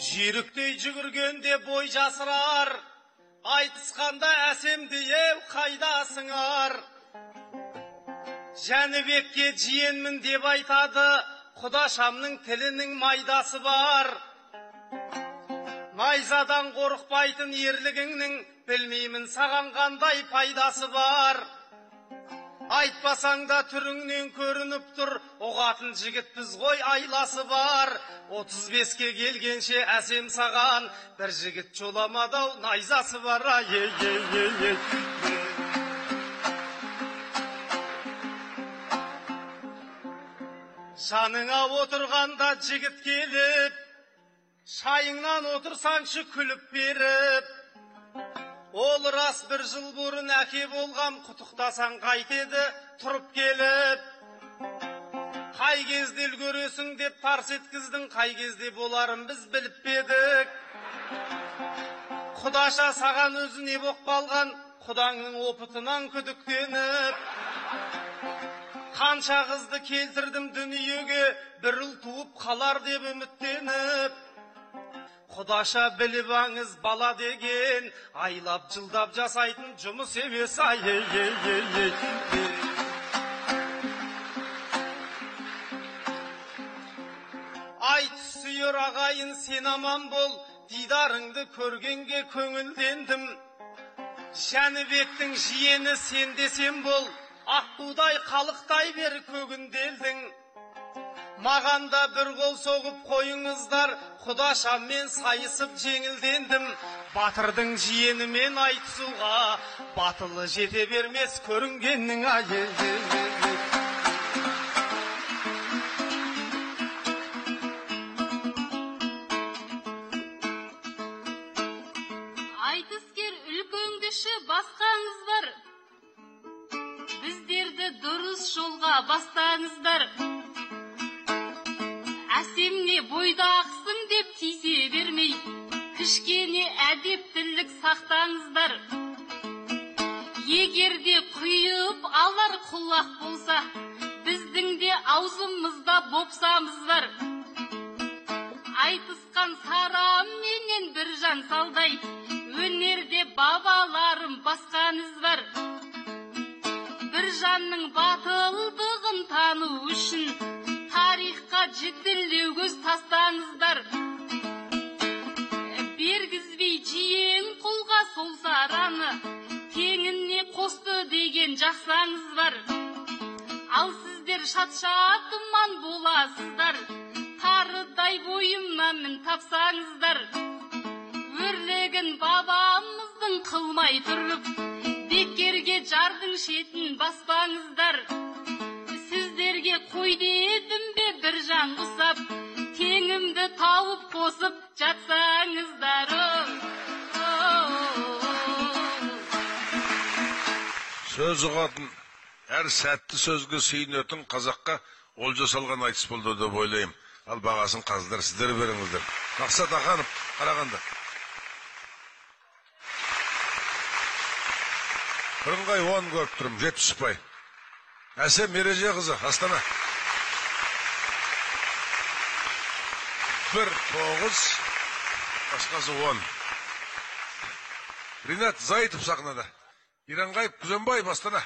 Speaker 2: Жүйріктей жүгіргенде бой жасырар, айтысқанда әсемдеу қайдасыңар. Жәнібекке жиенмін деп айтады, құдашамның тілінің майдасы бар. Найзадан қорықпайтын ерлігіңнің, білмеймін саған қандай пайдасы бар. Айтпасаң да түріңнен көрініп тұр, оғатын жігітпіз ғой айласы бар. 35-ке келгенше әсем саған, бір жігіт жоламадау найзасы бар. Жаныңа отырғанда жігіт келіп, шайыңнан отырсаңшы күліп беріп. Ол рас бір жыл бұрын әке болғам, құтықтасаң қайтеді тұрып келіп. қай кезде үлгересің деп тарс еткіздің, қай кезде боларын біз біліп бедік. Құдаша саған өзі не боп қалған, құдаңның опытынан күдіктеніп. Қанша қызды келтірдім дүниеге, бір ұл туып қалар деп үміттеніп. Құдаша біліп аңыз бала деген, айлап жылдап жасайтын жұмыс емес. Айт сүйер ағайын, сен аман бол, дидарыңды көргенге көңілдендім. Жәнібектің жиені сен десем бол, аққудай қалықтай бер көгінделдің. Мағанда бір қол соғып қойыңыздар, Құдашаммен сайысып жеңілдендім. Батырдың жиенімен айтысуға, батылы жете бермес көрінгеннің айы.
Speaker 4: Айтыскер үлкен кіші басқаңыз бар, біздерді дұрыс жолға бастаңыздар. Әсемне бойдақсың деп тизе бермей, кішкене әдептілік сақтаңыздар. Егерде құйып алар құлақ болса, біздің де аузымызда бопсамыз бар. Айтысқан сарам менен бір жан салдай, өнерде бабаларым басқаныз бар. Бір жанның батылдығын тану үшін, тарихқа жітілеу көз тастаңыздар. Бергізбей жиен құлға сол сараны, теңіне қосты деген жақсаңыз бар. Ал сіздер шат-шатыман боласыздар, тарыдай бойымнан тапсаңыздар. Өрлеген бабамыздың қылмай тұрып, бекерге жардың шетін баспаңыздар. Сіздерге қой дедім бе бір жан құсап, теңімді тауып қосып жатсаңыздар.
Speaker 1: Сөз ұғатын, әр сәтті сөзге сүйінетін қазаққа олжа салған айтыс болды деп ойлайым. Ал бағасын қаздар сіздер беріңіздер. Мақсат Аханов, Қарағанды. Бірыңғай 10 көріп тұрым, 7 шықпай. Әсем Мереже қызы, Астана. 1-9, басқасы 10. Ринат Заитов сахнада. Иранғайып Күзенбаев, Астана.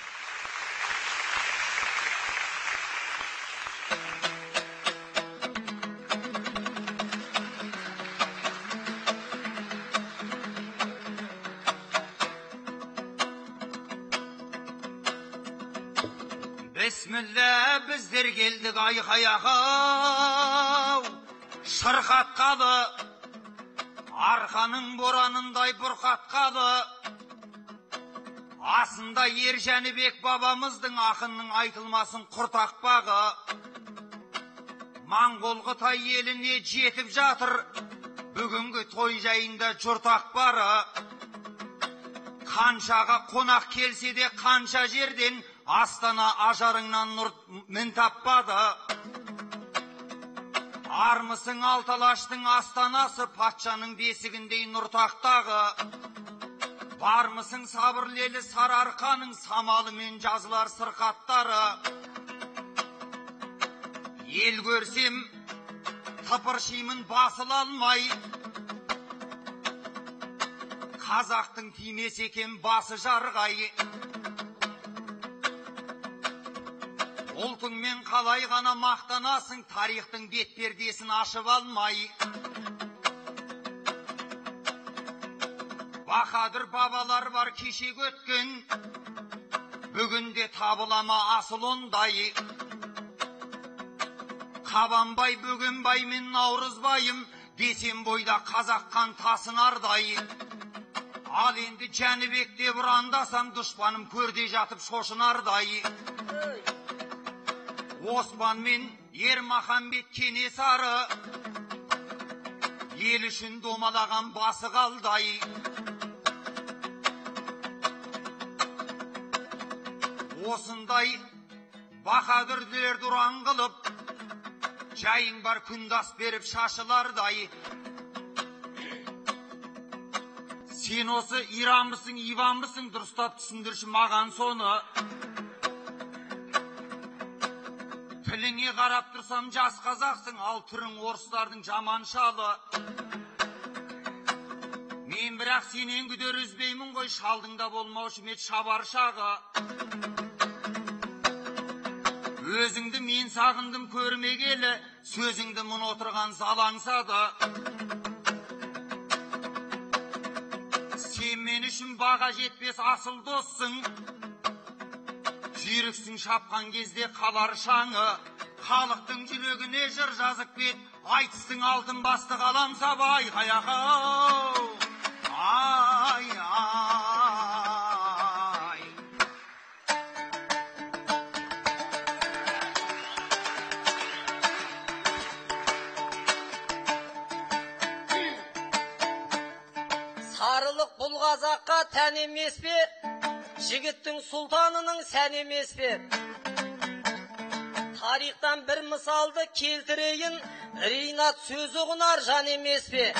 Speaker 2: Бісміллә, біздер келдік айқай-ағау, шырқатқалы, арқаның боранындай бұрқатқалы. Асында Ер Жәнібек бабамыздың ақынның айтылмасын құртақпағы. Моңғол Қытай еліне жетіп жатыр, бүгінгі той жайында жұртақ бары. Қаншаға қонақ келсе де қанша жерден Астана ажарыңнан нұр мін таппады. Армысың Алталаштың астанасы, патшаның бесігіндей нұртақтағы. Бармысың сабырлелі Сарыарқаның самалымен жазылар сырқаттары. Ел көрсем тыпыршимын басыла алмай, қазақтың тимес екен басы жарғай. Ұлтыңмен қалай ғана мақтанасың, тарихтың бет пердесін ашып алмай. Бақадыр бабалар бар кешек өткен, бүгінде табылама асыл ондай. Қабанбай, Бөгенбай мен Наурызбайым, десем бойда қазаққан тасын ардай. Ал енді Жәнібек деп ұрандасам, дұшпаным көрде жатып шошынардай. Осман мен Ермаханбет Кенесары, ел үшін домалаған басы қалдай. Осындай бақадүрлерді ұран қылып,
Speaker 5: жайың бар күндас беріп шашылардай. Сен осы иранбысың, иванбысың, дұрыстап түсіндірші маған соны. Тіліңе қарап тұрсам жас қазақсың, ал түрің орыстардың жаман шалы. Мен бірақ сенен күдер үзбеймін ғой, шалдың да болмаушы мет шабар шағы. Өзіңді мен сағындым көрмегелі, сөзіңді мұн отырған залаңсады. Сен мен үшін баға жетпес асыл доссың, жүйріксің шапқан кезде қалар шаңы. Халықтың жүрегіне жыр жазып кет, айтыстың алтын басты қалам сабай қаяқау. Ай, ай.
Speaker 2: Сарылық бұл қазаққа тән емес пе? Жігіттің сұлтанының сән емес пе? Тарихтан бір мысалды келтірейін, Ринат сөзі ұғынар жан емес пе?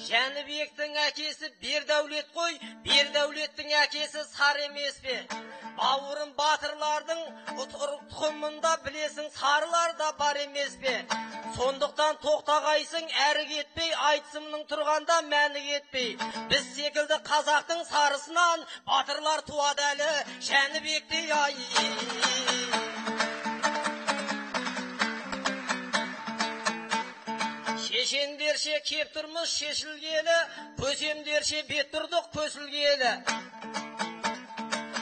Speaker 2: Жәнібектің әкесі Бердәулет қой, Бердәулеттің әкесі Сар емес пе? Бауырым батырлардың тұқымында білесің, сарылар да бар емес пе? Сондықтан тоқтағайсың, әрі кетпей, айтысымның тұрғанда мәні кетпей. Біз секілді қазақтың сарысынан батырлар туады әлі, Жәнібектей ай. Шешендерше кеп тұрмыз шешілгелі, көсемдерше бет тұрдық көсілгелі.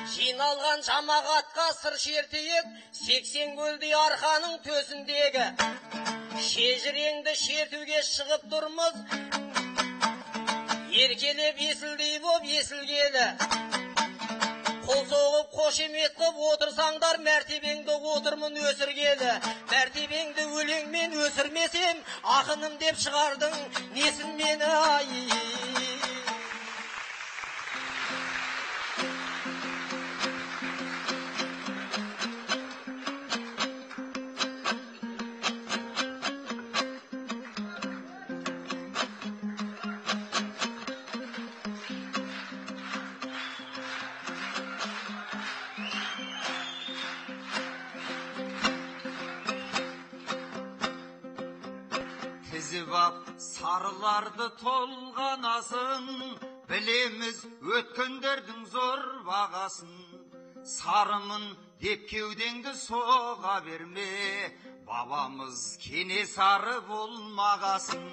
Speaker 2: Жиналған жамағатқа сыр шертейік, 80 көлдей арқаның төсіндегі. Шежіреңді шертуге шығып тұрмыз, еркелеп есілдей боп есілгелі. Қол соғып қошемет қып отырсаңдар, мәртебеңді отырмын өсіргелі. Мәртебеңді өлеңмен өсірмесем, ақыным деп шығардың, несін мені ай.
Speaker 5: Сарыларды толғанасын, білеміз өткендердің зор бағасын. Сарымын деп кеудеңді соға берме, бабамыз Кенесары болмағасын.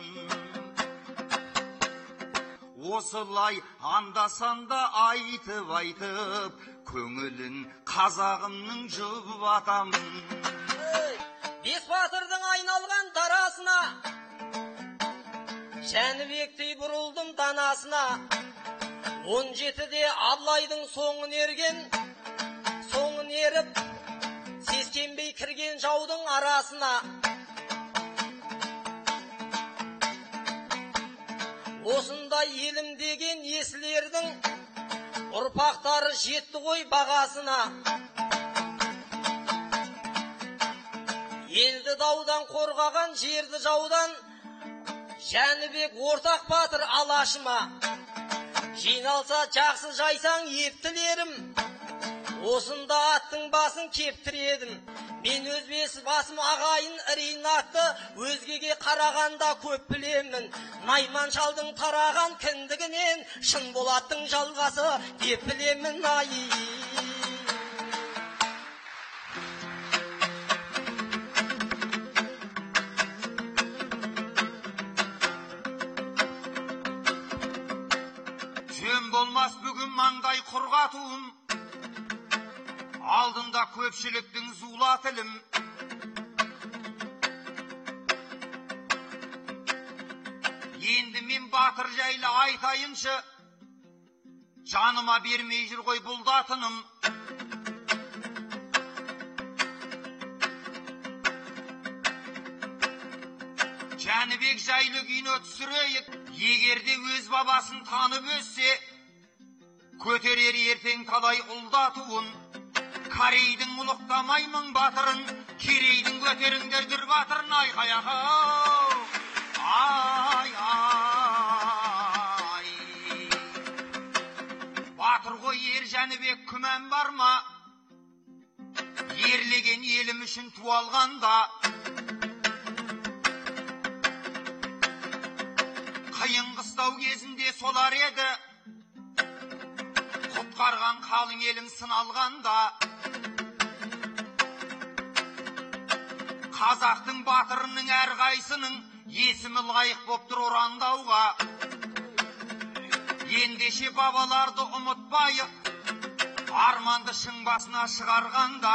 Speaker 5: Осылай андасанда айтып, көңілін қазағымның жұбатамын.
Speaker 2: Бес батырдың айналған дарасына, Жәнібектей бұрылдым данасына. 17-де Абылайдың соңын ерген, соңын еріп, сескенбей кірген жаудың арасына. Осындай елім деген есілердің ұрпақтары жетті ғой бағасына. Елді даудан қорғаған жерді жаудан, Жәнібек ортақ батыр алашыма. Жиналса жақсы жайсаң ептілерім, осында аттың басын кептіредім. Мен өз басым ағайын Ринатты өзгеге қарағанда көп білемін. Найман шалдың тараған кіндігінен шын болаттың жалғасы деп білемін ай.
Speaker 5: Болмас бүгін маңдай құрғатуым, алдында көпшіліктің зула тілім. Енді мен батыр жайлы айтайыншы, жаныма бермей жүр ғой бұлдатыным. Жәнібек жайлы күйіне түсірейік, егерде өз бабасын танып өссе, көтерер ертең талай ұлдатуын. Корейдің ұлықтамаймын батырын, керейдің көтеріңдер дүр батырын айқаяқау. Ай, ай. Батыр ғой ер Жәнібек күмән бар ма? Ерлеген елім үшін туалғанда. Қиын қыстау кезінде солар еді. Құтқарған қалың елім сыналғанда. Қазақтың батырының әрқайсының есімі лайық боп тұр орандауға. Ендеше бабаларды ұмытпайық, арманды шың басына шығарғанда.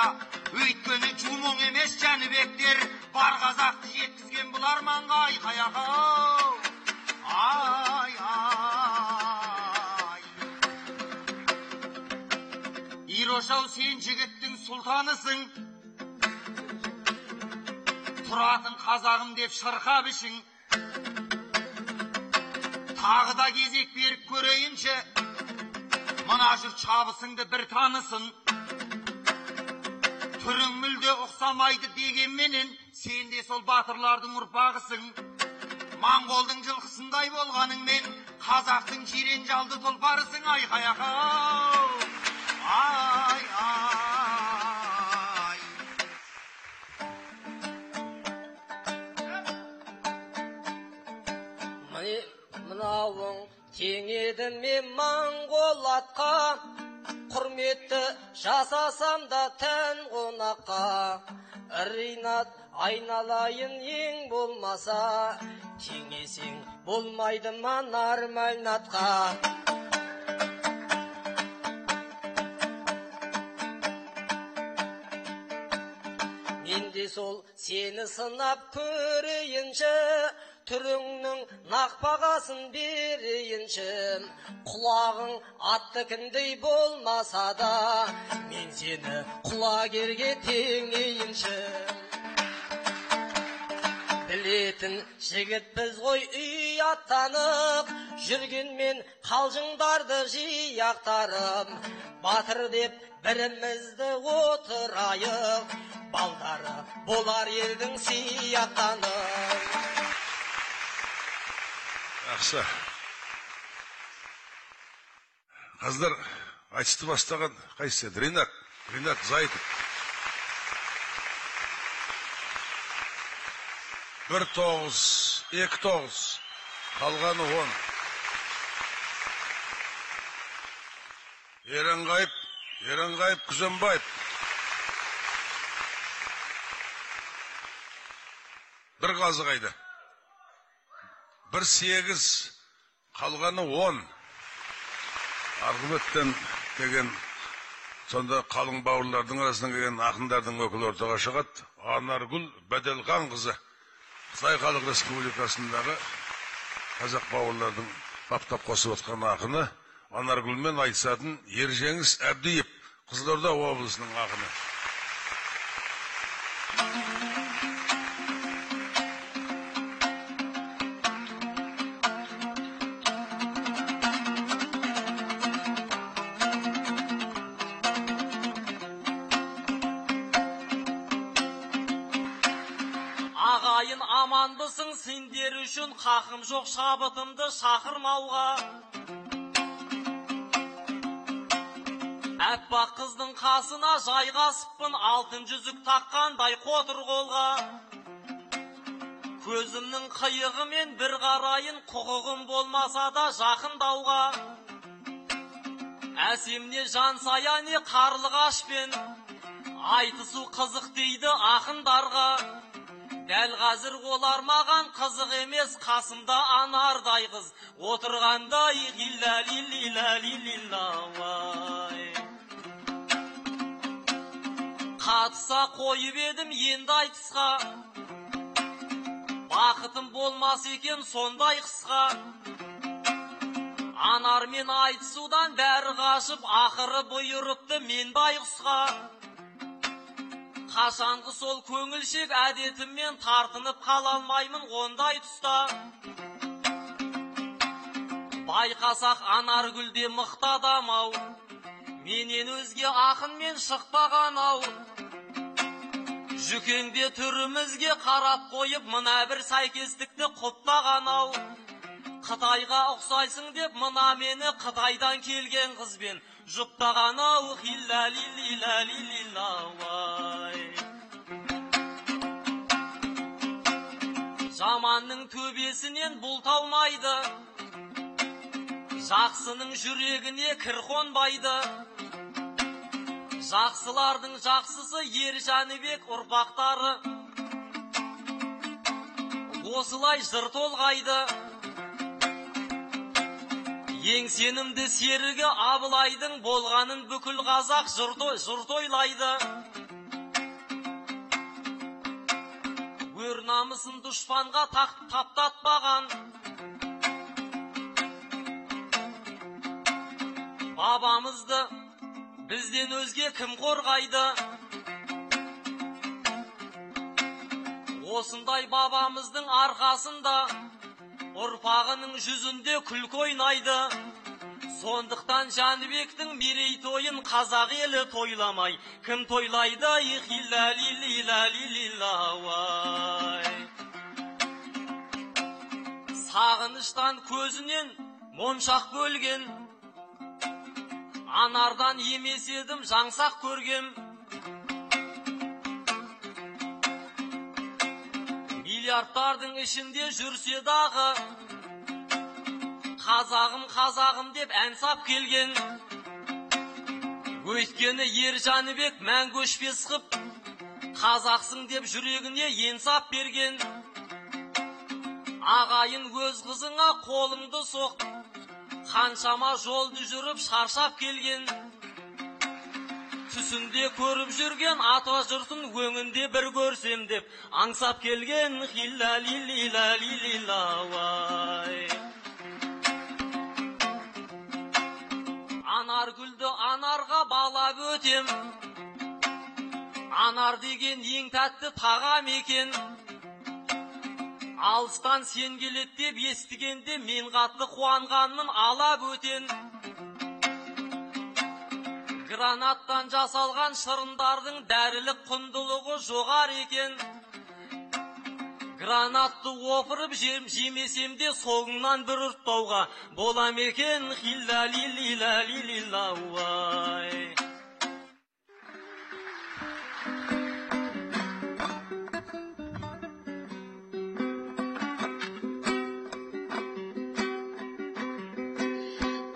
Speaker 5: Өйткені жумоң емес Жәнібектер бар қазақты жеткізген бұл арманға айқаяқау. Ай, ай. Ирошау, сен жігіттің сұлтанысың. Тұратын қазағым деп шырқап ішің. Тағы да кезек беріп көрейінші. Мына жұрт шабысыңды бір танысын. Түрің мүлде ұқсамайды дегенменен, сен де сол батырлардың ұрпағысың. Моңғолдың жылқысындай болғаныңмен, қазақтың жирен жалды тұлпарысың айқаяқау. Ай, ай.
Speaker 2: Мынауың теңеді мен моңғол атқа, құрметті жасасам да тән қонаққа. Ринат айналайын ең болмаса, теңесең болмайды ма нормальнатқа. Мен де сол сені сынап көрейінші, түріңнің нақпағасын берейінші. Құлағың аттыкіндей болмаса да, мен сені құлагерге теңейінші. Білетін жігіт біз ғой үй аттанып, жүргенмен қалжыңдарды жияқтарым. Батыр деп бірімізді отырайық, балдары болар елдің сияқтанып.
Speaker 1: Ақса. Қаздар айтысты бастаған қайсы? Ринат Зайтов. 1-9, 2-9, қалғаны 10. Еренғайып Күзембаев. 1 қазы қайды. 1-8, қалғаны 10. Арғыметтен деген сонда қалың бауырлардың арасынан келген ақындардың өкілі ортаға шығады. Анаргүл Бәделхан қызы. Қытай Халық Республикасындағы қазақ бауырлардың баптап қосып отқан ақыны. Анаргүлмен айтысатын Ержеңіс Әбдиев, Қызылорда облысының ақыны.
Speaker 3: Ағайын аманбысың, сендер үшін қақым жоқ шабытымды шақырмауға. Әппақ қыздың қасына жайғасыппын, алтын жүзік таққандай қотыр қолға. Көзімнің қиығымен бір қарайын, құқығым болмаса да жақындауға. Әсемне жан саяне қарлығашпен, айтысу қызық дейді ақындарға. Дәл қазір олар маған қызық емес, қасымда анардай қыз отырғандай лилля-лилля-лилля-лилля-лай. Қатыса қойып едім енді айтысқа, бақытым болмас екен сондай қысқа. Анармен айтысудан бәрі қашып, ақыры бұйырыпты мен байғұсқа. Қашанғы сол көңілшек әдетіммен тартынып қалалмаймын ондай тұста. Байқасақ Анаргүлде мықты адам-ау, менен өзге ақынмен шықпаған-ау. Жүкеңде түрімізге қарап қойып, мына бір сәйкестікті құптаған-ау. Қытайға ұқсайсың деп, мына мені Қытайдан келген қызбен жұптаған-ау. Хилла-лилли-ла-лилли-ла-вай. Жаманның төбесінен бұлт аумайды, жақсының жүрегіне кір қонбайды. Жақсылардың жақсысы Ер Жәнібек ұрпақтары, осылай жыр толғайды. Ең сенімді серігі Абылайдың болғанын бүкіл қазақ жыр тойлайды. Өр намысын дұшпанға таптатпаған, бабамызды бізден өзге кім қорғайды? Осындай бабамыздың арқасында ұрпағының жүзінде күлкі ойнайды. Сондықтан Жәнібектің мерейтойын қазақ елі тойламай, кім тойлайды? Хилла-лилли-ла-лилли-ла-вай. Сағыныштан көзінен моншақ бөлген, анардан емес едім жаңсақ көргем. Миллиардтардың ішінде жүрсе дағы, қазағым қазағым деп ән сап келген. Өйткені Ер Жәнібек мәңгі өшпес қып, қазақсың деп жүрегіне енсап берген. Ағайын өз қызыңа қолыңды соқ, қаншама жолды жүріп шаршап келген. Түсінде көріп жүрген ата жұртын өңінде бір көрсем деп аңсап келген. Хилла-лилли-ла-лилли-ла-вай. Анар гүлді анарға балап өтем, анар деген ең тәтті тағам екен. Алыстан сен келет деп естігенде мен қатты қуанғанмын алап өтен. Гранаттан жасалған шырындардың дәрілік құндылығы жоғар екен. Гранатты опырып жемесем де соңынан бір ұрттауға болам екен. Хилла-лилли-ла-лилли-ла-вай.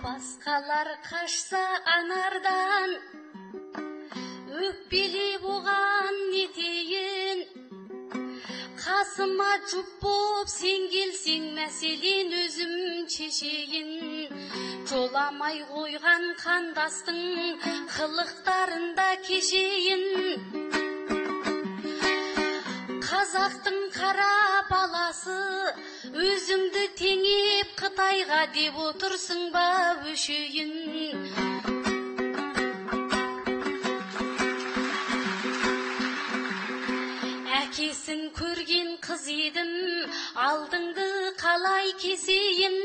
Speaker 4: Басқалар қашса анардан, өкпелеп оған нетейін. Қасыма жұп боп сен келсең, мәселен өзім шешейін. Жоламай қойған қандастың қылықтарында кешейін. Қазақтың қара баласы, өзіңді теңеп Қытайға деп отырсың ба өшейін. Әкесін көрген қыз едім, алдыңды қалай кесейін.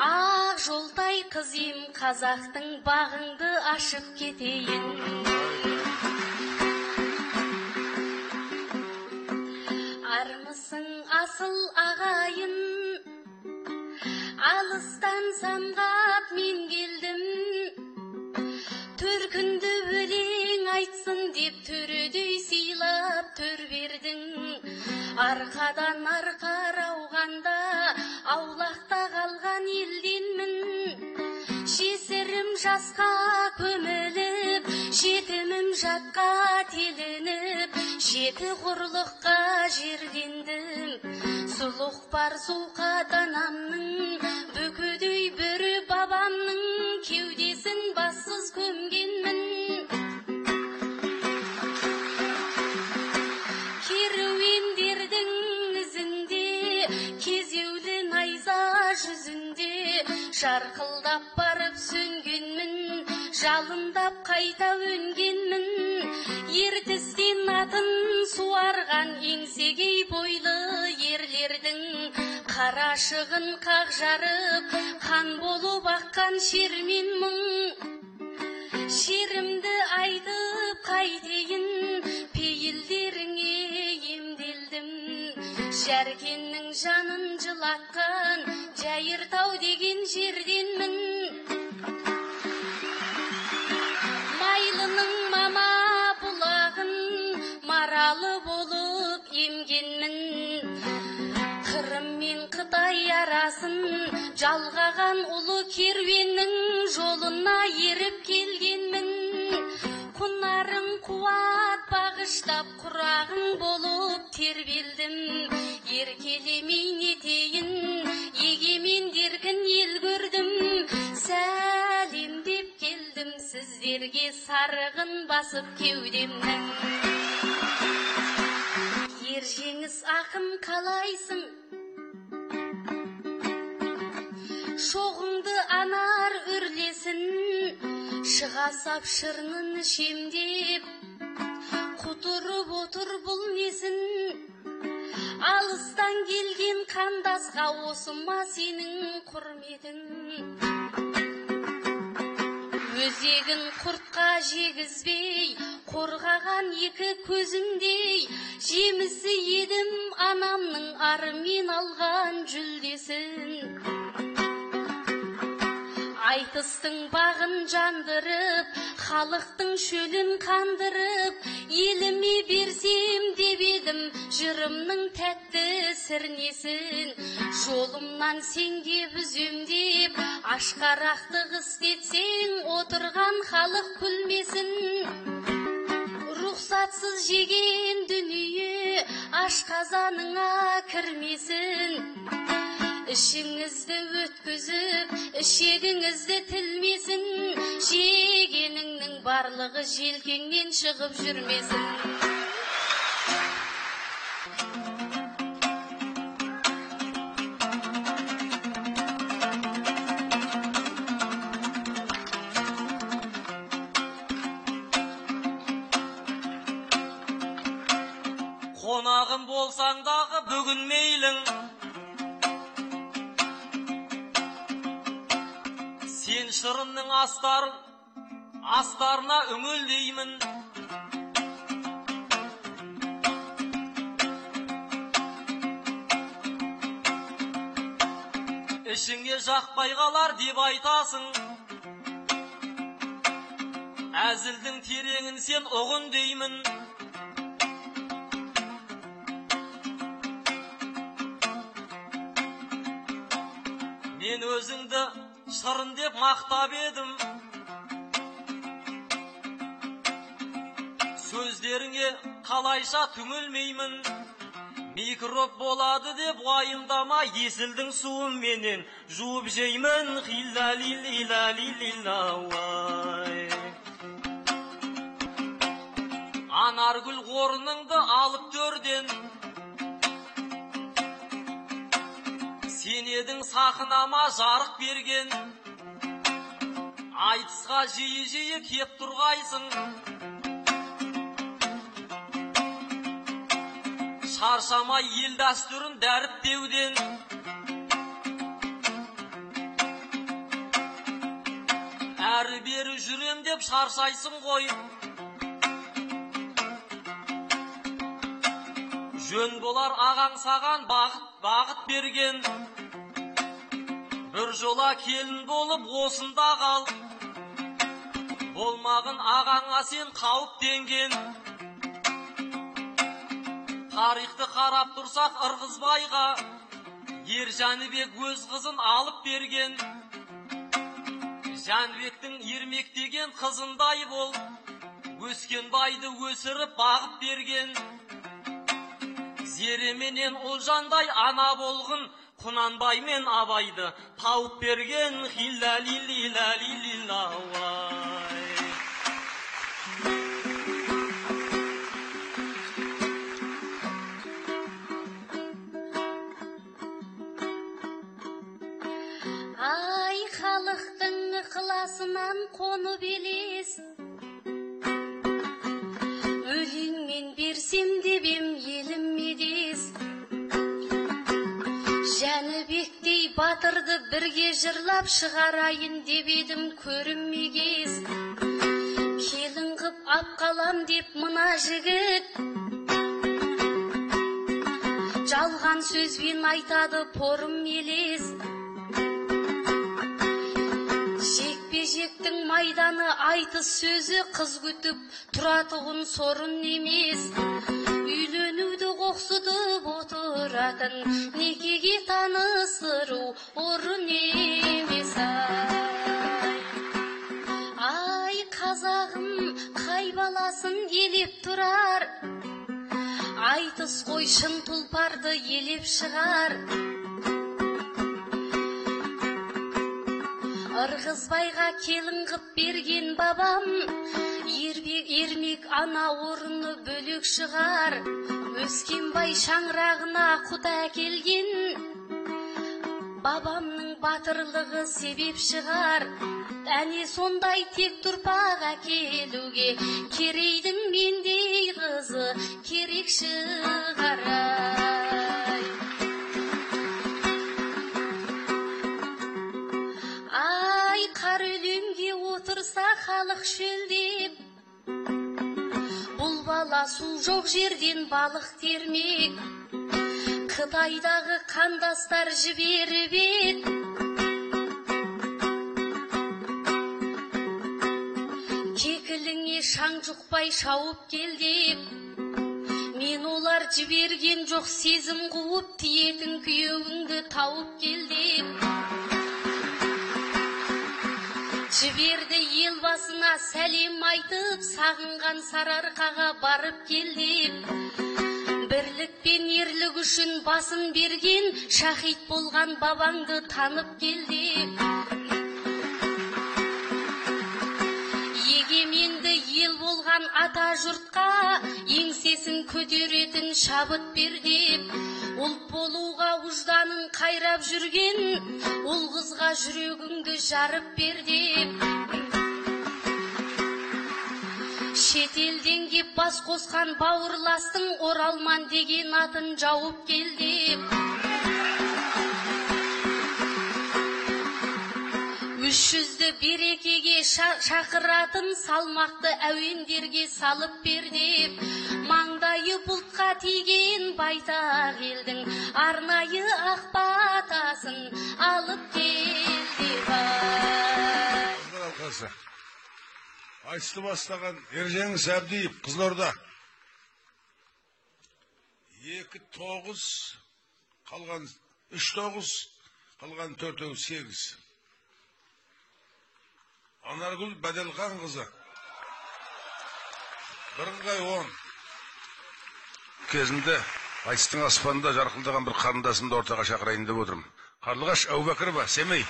Speaker 4: Ақ жолтай қыз ем, қазақтың бағыңды ашып кетейін. Армысың асыл ағайын, алыстан самғап мен келдім. Төркінді өлең айтсын деп төредей сыйлап төр бердің. Арқадан арқа рауғанда аулақта қалған елденмін. Жесірім жасқа көміліп, жетімім жатқа теленіп, жеті құрлыққа жердендім. Сұлық бар суқат анамның, бүкідей бүрі бабамның кеудесін бассыз көмгенмін. Керуендердің ізінде, кезеулі найза жүзінде, жарқылдап барып сөнгенмін, жалындап қайта өнгенмін. Ертістен атын суарған еңсегей бойлы ерлердің қарашығын қақ жарып, қан болып аққан шермен мұң. Шерімді айтып қайтейін, пейіл Жәркеннің жанын жылатқан Жайыртау деген жерденмін. Майлының мама бұлағын маралы болып емгенмін. Қырым мен Қытай арасын жалғаған ұлы керуеннің жолына еріп келгенмін. Құнарың қуат бағыштап құрағың болып тербелдім. Еркелемей нетейін, егемен деркін ел көрдім. Сәлем деп келдім сіздерге, сарығын басып кеудемнің. Ержеңіс ақын қалайсың? Шоғыңды анар үрлесін, шығасап шырнын ішемдеп, құтырып отыр бұл несін? Алыстан келген қандасқа осы ма сенің құрметің? Өзегін құртқа жегізбей, қорғаған екі көзімдей, жемісі едім анамның арымен алған жүлдесін. Айтыстың бағын жандырып, халықтың шөлін қандырып, еліме берсем деп едім жырымның тәтті сірнесін. Жолымнан сенге үземдеп, ашқарақтық істетсең, отырған халық күлмесін. Рұқсатсыз жеген дүние ашқазаныңа кірмесін. Ішіңізді өткізіп, ішегіңізді тілмесін. Жегеніңнің барлығы желкеңнен шығып жүрмесін.
Speaker 3: Қонағым болсаң дағы бүгін мейлің, сен шырынның астарына үңілдеймін. Ішіңе жақпай қалар деп айтасың, әзілдің тереңін сен ұғын деймін. Мен өзіңді шырын деп мақтап едім, сөздеріңе қалайша түңілмеймін. Микроб болады деп уайымдама, есілдің суын менен жуып жеймін. Анаргүл қорыныңды алып төрден, сен едің сахынама жарық берген. Айтысқа жиі-жиі кеп тұрғайсың, шаршамай ел дәстүрін дәріптеуден. Әрі-бері жүрем деп шаршайсың ғой, жөн болар ағаң саған бағыт берген. Бір жола келін болып осында қал, болмағын ағаңа сен қауіптенген. Тарихты қарап тұрсақ Ырғызбайға ер Жәнібек өз қызын алып берген. Жәнібектің ермектеген қызындай бол, өскен байды өсіріп бағып берген. Зеременен Ұлжандай ана болғын, Құнанбай мен Абайды тауып берген.
Speaker 4: Ай, халықтың ықыласынан қоны белес, өлеңмен берсем деп ем елім медес. Жәнібектей батырды бірге жырлап шығарайын деп едім көрінмегез. Келін қып ап қалам деп мына жігіт жалған сөзбен айтады порым елес. Жекпе-жектің майданы айтыс сөзі, қыз күтіп тұратығын сорын емес. Үйленуді қоқсытып отыратын некеге таныстыру орын емес. Ай, қазағым қай баласын елеп тұрар, айтыс қой шын тұлпарды елеп шығар. Ырғызбайға келін қып берген бабам, ермек ана орны бөлек шығар. Өскенбай шаңырағына құт әкелген, бабамның батырлығы себеп шығар. Әне сондай тек тұрпақ әкелуге, керейдің мендей қызы керек шығар. Ай, қар өлеңге отырса халық шөлдеп, бұл бала су жоқ жерден балық термек. Қытайдағы қандастар жіберіп ет, кекіліңе шаң жұқпай шауып кел деп. Мен олар жіберген жоқ сезім қуып, тиетін күйеуіңді тауып кел деп. Жіберді ел басына сәлем айтып, сағынған Сарыарқаға барып кел деп. Бірлік пен ерлік үшін басын берген, шахид болған бабаңды танып кел деп. Егеменді ел болған ата жұртқа, еңсесін көтеретін шабыт бер деп. Ұлт болуға ұжданын қайрап жүрген, ұл қызға жүрегіңді жарып бер деп. Шетелден кеп бас қосқан бауырластың, оралман деген атын жауып кел деп. Үш жүзді берекеге шақыратын, салмақты әуендерге салып бер деп. Маңдайы бұлтқа тиген байтақ елдің арнайы ақ батасын алып кел деп.
Speaker 1: Айтысты бастаған Ержеңіс Әбдиев, Қызылорда. 2-9, қалған 3-9, қалған 4-8. Анаргүл Бәделхан қызы. Бірыңғай 10. Кезінде айтыстың аспанында жарқылдаған бір қарындасымды ортаға шақырайын деп отырмын. Қарлығаш Әубәкірова, Семей.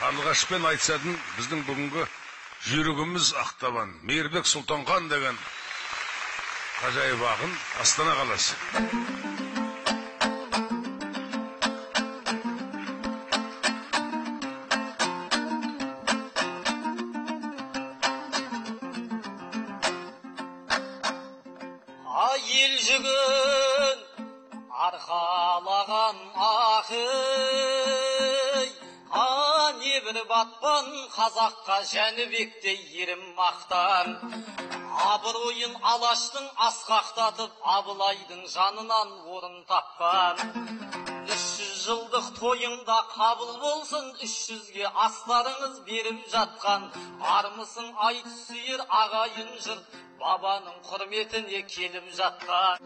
Speaker 1: Қарлығашпен айтысатын біздің бүгінгі жүрегіміз ақтабан. Мейірбек Сұлтанхан деген ғажайып ақын, Астана қаласы.
Speaker 2: Ел жүгін арқалаған ақый, небір батпан қазаққа Жәнібекте ерім мақтан. Абыройын Алаштың асқақтатып, Абылайдың жанынан орын тапқан. 300 жылдық тойыңда қабыл болсын, 300-ге астарыңыз беріп жатқан. Армысың айтыс сүйер ағайын жұрт, бабаның құрметіне келіп жатқан.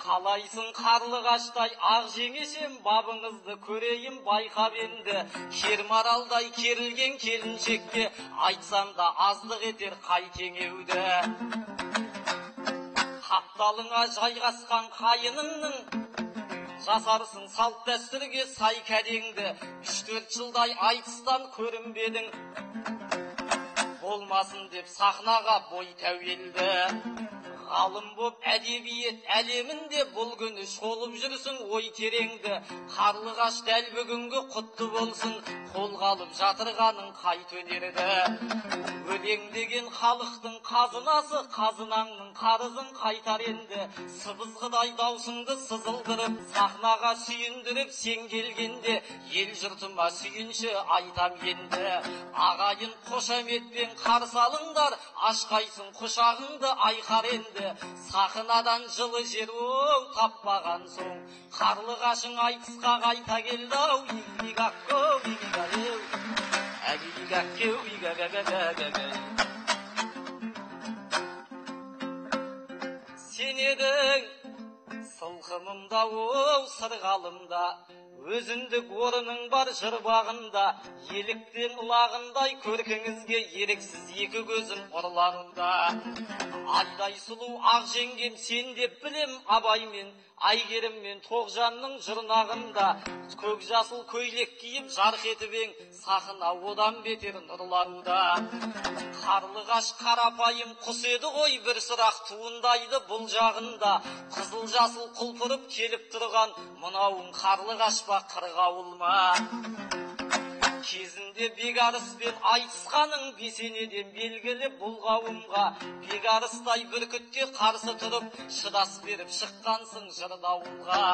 Speaker 2: Қалайсың Қарлығаштай ақ жеңешем, бабыңызды көрейін байқап енді. Кермаралдай керілген келіншекке, айтсам да аздық етер қай теңеуді. Қапталыңа жайғасқан қайыныңның, жасарсың салт дәстүрге сай кәдеңді. 3-4 жылдай айтыстан көрінбедің, болмасын деп сахнаға бой тәуелді. Ғалым боп әдебиет әлемінде бұл күні шолып жүрсің ой тереңді. Қарлығаш дәл бүгінгі құтты болсын, қолға алып жатырғаның қайт өнерді. Өлең деген халықтың қазынасы, қазынаңның қарызын қайтар енді. Сыбызғыдай даусыңды сызылдырып, сахнаға сүйіндіріп сен келгенде, ел жұртыма сүйінші айтам енді. Ағайын қошаметпен қарсы алыңдар, ашқайсың құшағыңды айқар енді. енді сақынадан жылы жер таппаған соң қарлығашың айтысқа қайта келді ау игаккеу игаккеу игаккеу игаккеу сен едің сылқымымда сырғалымда өзіндік орының бар жыр бағында еліктен ұлағындай көркіңізге еріксіз екі көзім ұрлануда айдай сұлу ақ жеңгем сен деп білем абаймен Айгеріммен Тоғжанның жырнағында көк жасыл көйлек киіп жарқ етіп ең сахна одан бетер нұрлануда қарлығаш қарапайым құс еді ғой бір сұрақ туындайды бұл жағында қызыл жасыл құлпырып келіп тұрған мынауың қарлығаш па қырғауыл ма кезінде бекарыспен айтысқаның бесенеден белгілі бұл қауымға бекарыстай бүркітке қарсы тұрып шыдас беріп шыққансың жырдауылға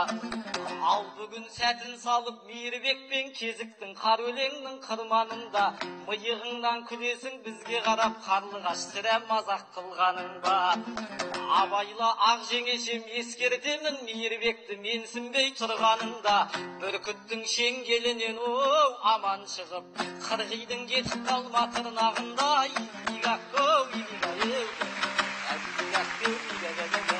Speaker 2: ал бүгін сәтін салып мейірбекпен кезіктің қар өлеңнің қырманында миығыңнан күлесің бізге қарап қарлығаш сірә мазақ қылғаның ба абайла ақ жеңешем ескертемін мейірбекті менсінбей тұрғанында бүркіттің шеңгелінен аман шығып қырғидың кетіп қалма тырнағындай игаккеу игаккеу игаккеу игаккеу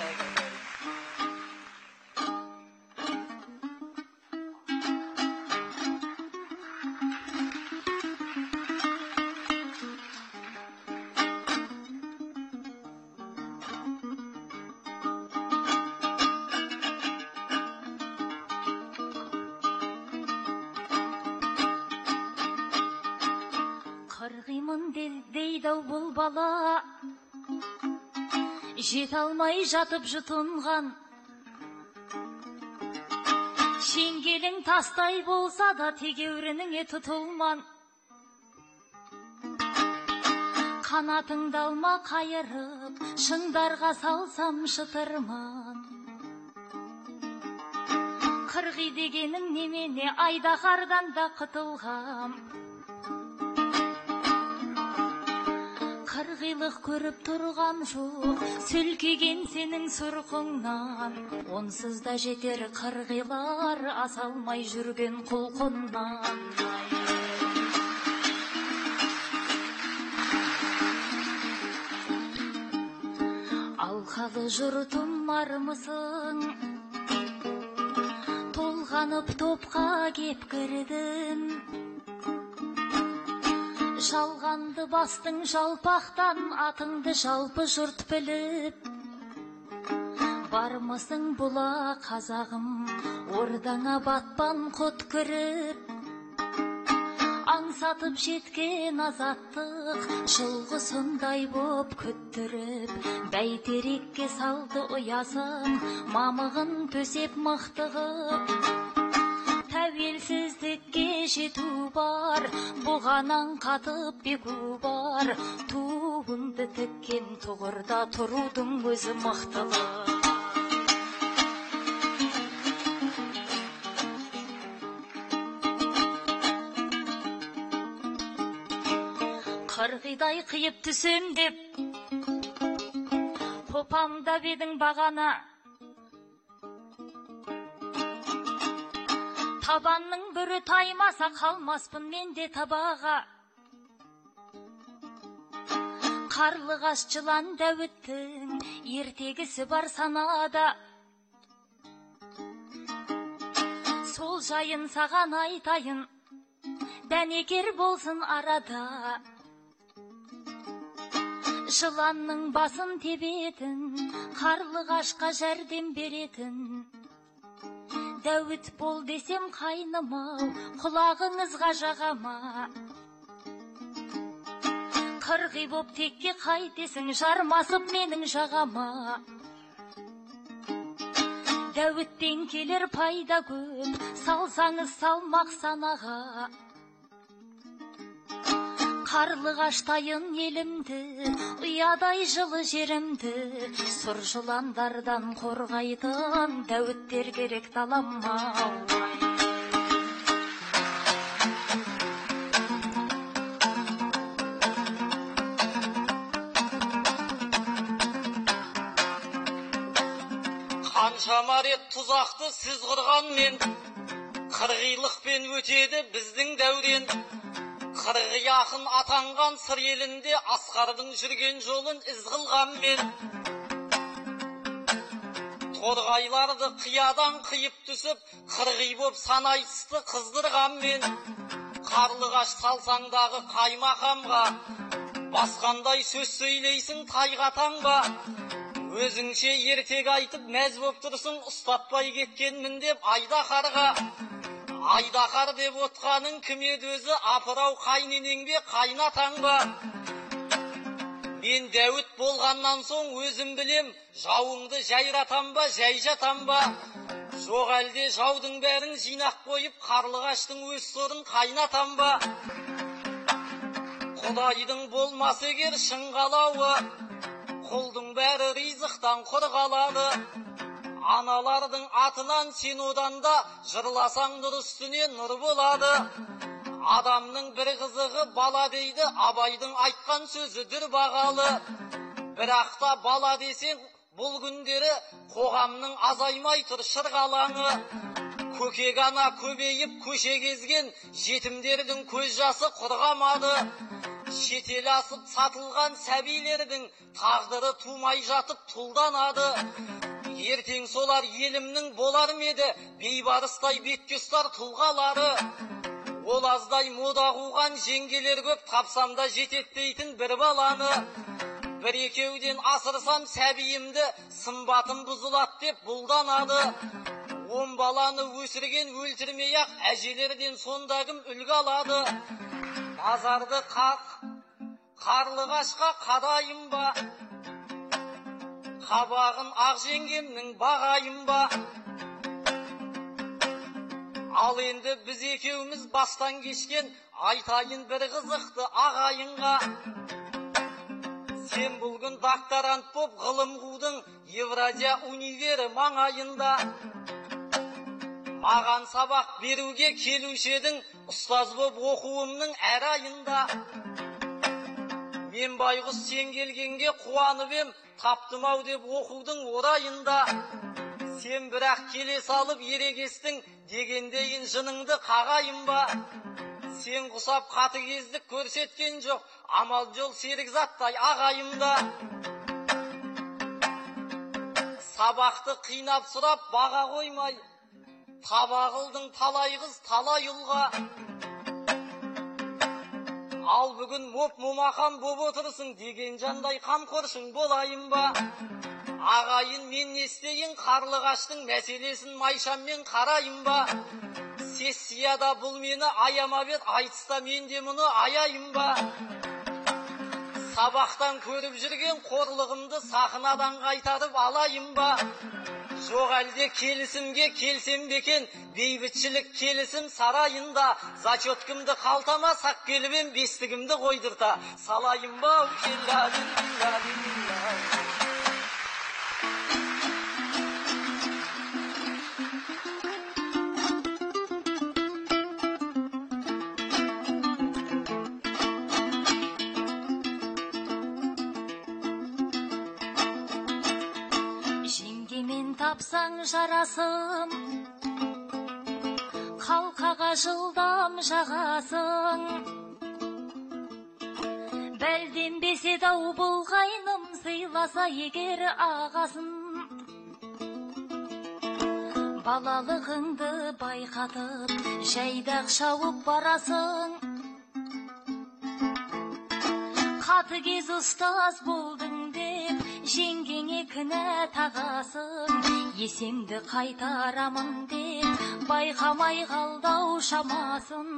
Speaker 6: Қырғимын дейді-ау бұл бала, жете алмай жатып жұтынған. Шеңгелің тастай болса да тегеурініңе тұтылман. Қанатыңды алма қайырып, шыңдарға салсам шытырман. Қырғи дегенің немене, айдаһардан да құтылғам. Қырғилық көріп тұрғам жоқ, сүлкеген сенің сұрқыңнан. Онсыз да жетер қырғилар, аса алмай жүрген құлқыннан. Алқалы жұртым армысың, толғанып топқа кеп кірдің. Жалғанды бастың жалпақтан, атыңды жалпы жұрт біліп. Бармысың бұла қазағым, ордаңа батпан құт кіріп. Аңсатып жеткен азаттық, жылғысындай боп күттіріп. Бәйтерекке салды ұясын, мамығын төсеп мықтығып. Тәуелсіздікке жету бар, бұғанан қатып беку бар. Туыңды тіккен тұғырда тұрудың өзі мықтылы. Қырғидай қиып түсем деп, топамда бедің бағана. Табанның бүрі таймаса қалмаспын менде табаға. Қарлығаш жылан дәуіттің ертегісі бар санада. Сол жайын саған айтайын, дәнекер болсын арада. Жыланның басын тебетін, қарлығашқа жәрдем беретін. Дәуіт бол десем қайнымау, құлағыңызға жағама. Қырғи боп текке қайтесің, жармасып менің жағама. Дәуіттен келер пайда көп, салсаңыз салмақ санаға. Қарлығаштайын елімді, ұядай жылы жерімді. Сұр жыландардан қорғайтын дәуіттер керек даламау.
Speaker 2: қаншама рет тұзақты сіз құрғанмен, қырғилықпен өтеді біздің дәурен. Қырғи ақын атанған сыр елінде Асқардың жүрген жолын із қылғанмен, торғайларды қиядан қиып түсіп, қырғи боп сан айтысты қыздырғанмен, қарлығаш салсаңдағы қаймақамға басқандай сөз сөйлейсің тайға таңба. Өзіңше ертек айтып мәз боп тұрсың, ұстатпай кеткенмін деп айдақарға. Айдақар деп отқаның кім еді өзі, апырау қайненең бе қайнатаң ба? Мен Дәуіт болғаннан соң өзім білем, жауыңды жайратам ба, жай жатам ба? Жоқ әлде жаудың бәрін жинақ қойып, қарлығаштың өз сорын қайнатам ба? Құдайдың болмасы егер шын қалауы, құлдың бәрі ризықтан құр қалады. Аналардың атынан сен оданда жырласаң нұр үстіне нұр болады. Адамның бір қызығы бала дейді, Абайдың айтқан сөзі дүр бағалы. Бірақ та бала десең, бұл күндері қоғамның азаймай тұр шырғалаңы. Көкек ана көбейіп көше кезген, жетімдердің көз жасы құрғамады. Шетел асып сатылған сәбилердің тағдыры тумай жатып тұлданады. Ертең солар елімнің болар меді, бейбарыстай бетке ұстар тұлғалары. Ол аздай мода қуған жеңгелер көп, тапсам да жететтейтін бір баланы. Бір екеуден асырсам сәбиімді, сымбатым бұзылат деп бұлданады. 10 баланы өсірген өлтірмей-ақ, әжелерден сонда кім үлгі алады? Назарды қарлығашқа қадайым ба? Қабағын ақ жеңгемнің бағайым ба? Ал енді біз екеуміз бастан кешкен, айтайын бір қызықты ағайынға. Сен бұл күн докторант боп ғылым қудың, Евразия универі маңайында. Маған сабақ беруге келуші едің, ұстаз боп оқуымның әр айында. Мен байғұс сен келгенге қуанып ем, таптым ау деп оқудың орайында. Сен бірақ келе салып ерегестің, дегендейін жыныңды қағайын ба? Сен құсап қатыгездік көрсеткен жоқ, амал жол серікзаттай ағайымда. Сабақты қинап сұрап баға қоймай, табағылдың талай қыз талай ұлға. Ал бүгін моп-момақан боп отырсың, деген жандай қамқоршың болайын ба? Ағайын мен не істейін, қарлығаштың мәселесін майшаммен қарайын ба? Сессияда бұл мені аямап ед, айтыста мен де мұны аяйын ба? Сабақтан көріп жүрген қорлығымды сахнадан қайтарып алайын ба? Жоқ әлде келісімге келсем бекен, бейбітшілік келісім сарайында. Зачеткімді қалтама сақ келіп ем, бестігімді қойдырта салайын ба?
Speaker 6: Тапсаң жарасым, қалқаға жылдам жағасың. Бәлденбесе дау болғайным, сыйласа егер ағасын. Балалығыңды байқатып, жайдақ шауып барасың. Қатыгез ұстаз болдың деп, жеңгеңе кінә тағасың. Есемді қайтарамын деп, байқамай қалдау шамасын.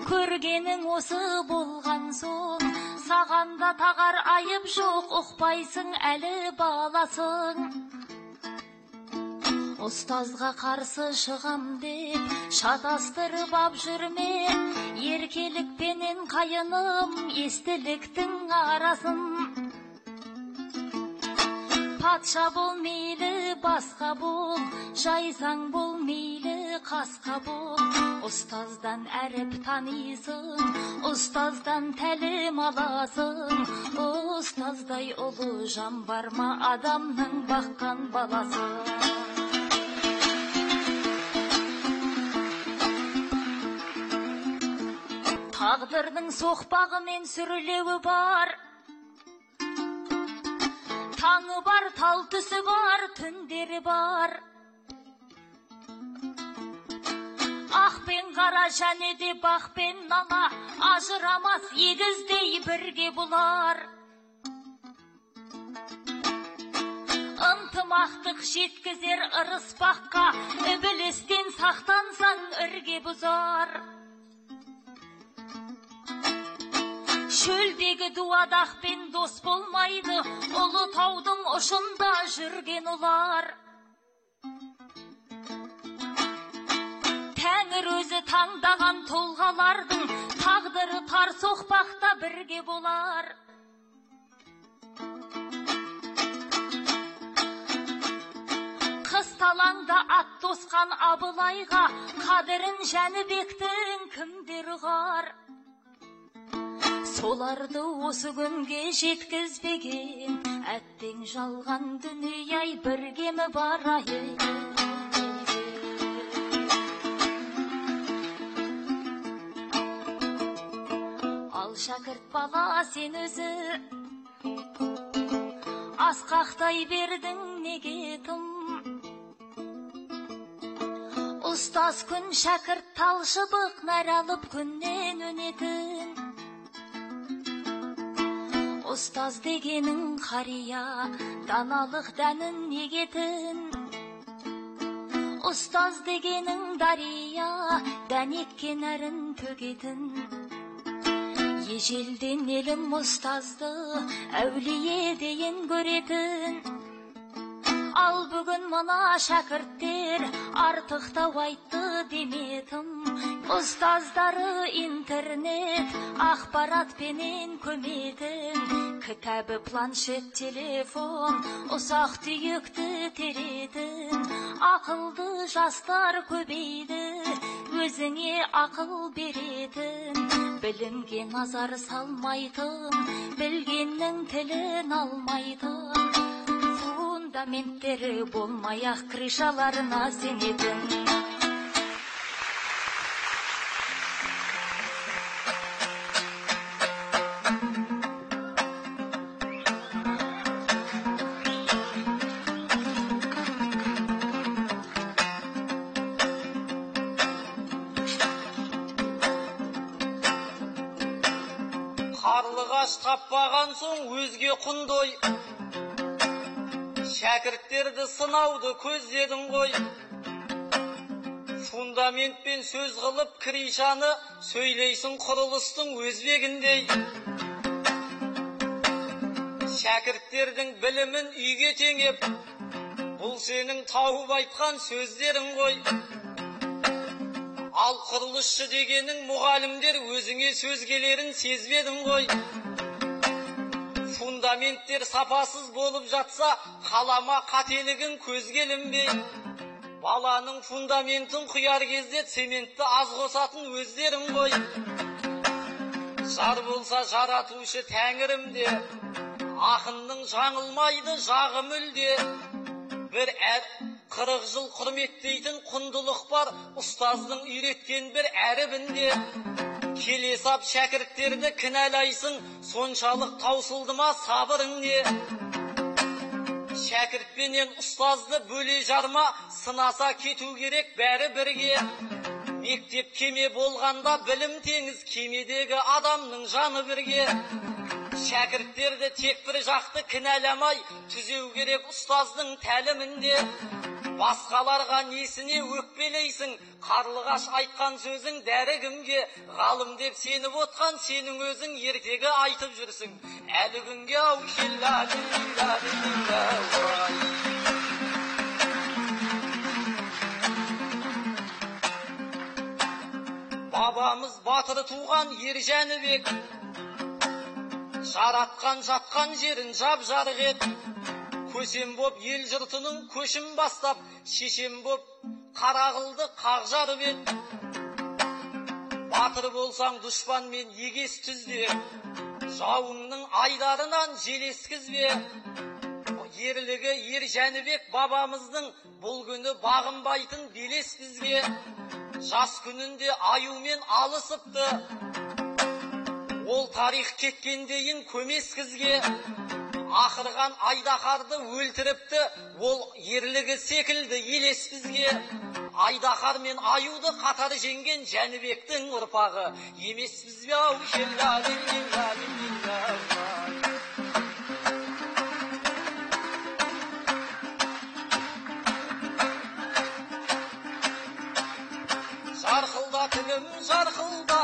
Speaker 6: Көргенің осы болған соң, сағанда тағар айып жоқ, ұқпайсың әлі баласың. Ұстазға қарсы шығам деп, шатастырып ап жүрме, еркелікпенен қайыным естіліктің арасын. Патша бол мейлі басқа бол, жайсаң бол мейлі қасқа бол. Ұстаздан әріп танисың, ұстаздан тәлім аласың. Ұстаздай ұлы жан бар ма адамның баққан баласы? Тағдырдың соқпағымен сүрлеуі бар. Таңы бар, тал түсі бар, түндері бар. Ақ пен қара және де бақ пен нала, ажырамас егіздей бірге бұлар. Ынтымақтық жеткізер ырыспаққа, үбілістен сақтансаң үрге бұзар. Шөлдегі дуадақпен дос болмайды, ұлы таудың ұшында жүрген олар. Тәңір өзі таңдаған тұлғалардың тағдыры тар соқпақта бірге болар. Қыс талаңда ат тосқан Абылайға қадірін Жәнібектің кімдер ұғар? Соларды осы күнге жеткізбеген әттең жалған дүние-ай, біргемі барайы. Ал шәкірт бала сен өзі асқақтай бердің неге тым? Ұстаз күн шәкірт талшыбық нәр алып күннен өнетін. Ұстаз дегенің қария, даналық дәнін егетін. Ұстаз дегенің дария, дәнеккен әрін төгетін. Ежелден елім ұстазды әулие дейін көретін. Ал бүгін мына шәкірттер артықтау айтты деметім. Ұстаздары интернет ақпаратпенен көметін. Кітабы, планшет, телефон, ұсақ түйекті теретін. Ақылды жастар көбейді, өзіңе ақыл беретін. Білімге назар салмайтын, білгеннің тілін алмайтын. Фундаменттері болмай-ақ крышаларына сенетін.
Speaker 2: Қарлығаш таппаған соң өзге құндой, шәкірттерді сынауды көздедің ғой. Фундаментпен сөз қылып кришаны сөйлейсің құрылыстың өзбегіндей. Шәкірттердің білімін үйге теңеп, бұл сенің тауып айтқан сөздерің ғой. Ал құрылысшы дегенің мұғалімдер өзіңе сөз келерін сезбедің ғой. Фундаменттер сапасыз болып жатса, қалама қателігін көзгелінбей. Баланың фундаментін құяр кезде цементті аз қосатын өздерің ғой. Жар болса жаратушы тәңірімде, ақынның жаңылмайды жағы мүлде. Бір 40 жыл құрметтейтін құндылық бар, ұстаздың үйреткен бір әрібінде. Келесап шәкірттерді кінәлайсың, соншалық таусылды ма сабырың не? Шәкіртпенен ұстазды бөле жарма, сынаса кету керек бәрі бірге. Мектеп кеме болғанда білім теңіз, кемедегі адамның жаны бірге. Шәкірттерді тек бір жақты кінәламай, түзеу керек ұстаздың тәлімінде. Басқаларға несіне өкпелейсің, Қарлығаш айтқан сөзің дәрі кімге? Ғалым деп сеніп отқан сенің өзің ертегі айтып жүрсің. Әлі күнге ау бабамыз батыры туған ер Жәнібек, жаратқан жатқан жерін жап-жарық ет. Көсем боп ел жұртының көшін бастап, шешем боп қара қылды қақ жарып ет. Батыр болсаң дұшпанмен егес түзде, жауыңның айдарынан желескізбе. Ерлігі ер Жәнібек бабамыздың, бұл күні бағынбайтын белес бізге. Жас күнінде аюмен алысыпты, Ол тарих кеткендейін көмес кізге, ақырған Айдахарды өлтіріпті, ол ерлігі секілді елес бізге. Айдахар мен Аюды қатар жеңген Жәнібектің ұрпағы емес бізбе ау. Жарқылда тілім жарқылда,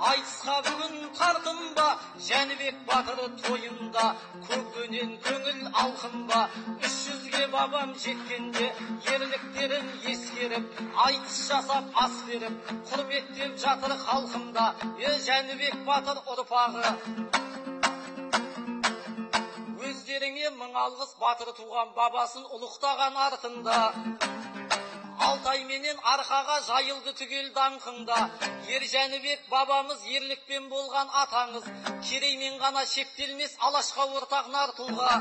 Speaker 2: айтысқа бүгін тартынба, Жәнібек батыры тойында, көкдөнен көңіл алқынба. 300-ге бабам жеткенде, ерліктерін ескеріп, айтыс жасап ас беріп, құрметтеп жатыр халқымда, Жәнібек батыр ұрпағы. Өздеріңе мың алғыс, батыр туған бабасын ұлықтаған артында. Алтай менен арқаға жайылды түгел даңқыңда. Ер Жәнібек бабамыз ерлікпен болған атаңыз. Кереймен ғана шектелмес алашқа ортақ нар тұлға.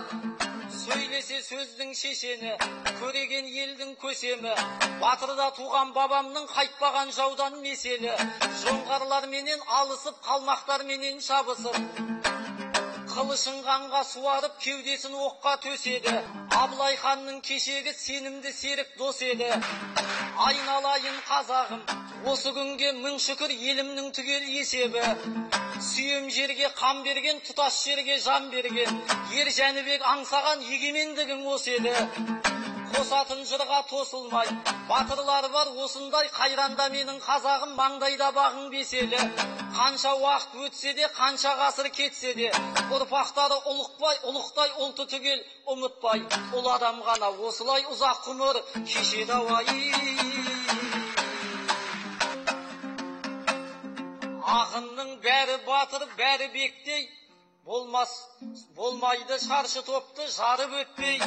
Speaker 2: Сөйлесе сөздің шешені, көреген елдің көсемі. Батырда туған бабамның қайтпаған жаудан меселі. Жоңғарлар менен алысып, қалмақтар менен шабысып, қылышын қанға суарып, кеудесін оққа төседі. Абылай ханның кешегі сенімді серік дос еді. Айналайын қазағым, осы күнге мың шүкір елімнің түгел есебі. Сүйем жерге қан берген, тұтас жерге жан берген. Ер Жәнібек аңсаған егемендігің осы еді. Қосатын жырға тосылмай, батырлар бар осындай. Қайранда менің қазағым, маңдайда бағың беселі. Қанша уақыт өтсе де, қанша ғасыр кетсе де, ұрпақтары ұлықпай, ұлықтай ұлты түгел ұмытпай. Ұл адам ғана осылай ұзақ ғұмыр кешеді ау. Ақынның бәрі батыр, бәрі бектей, болмайды шаршы топты жарып өтпей.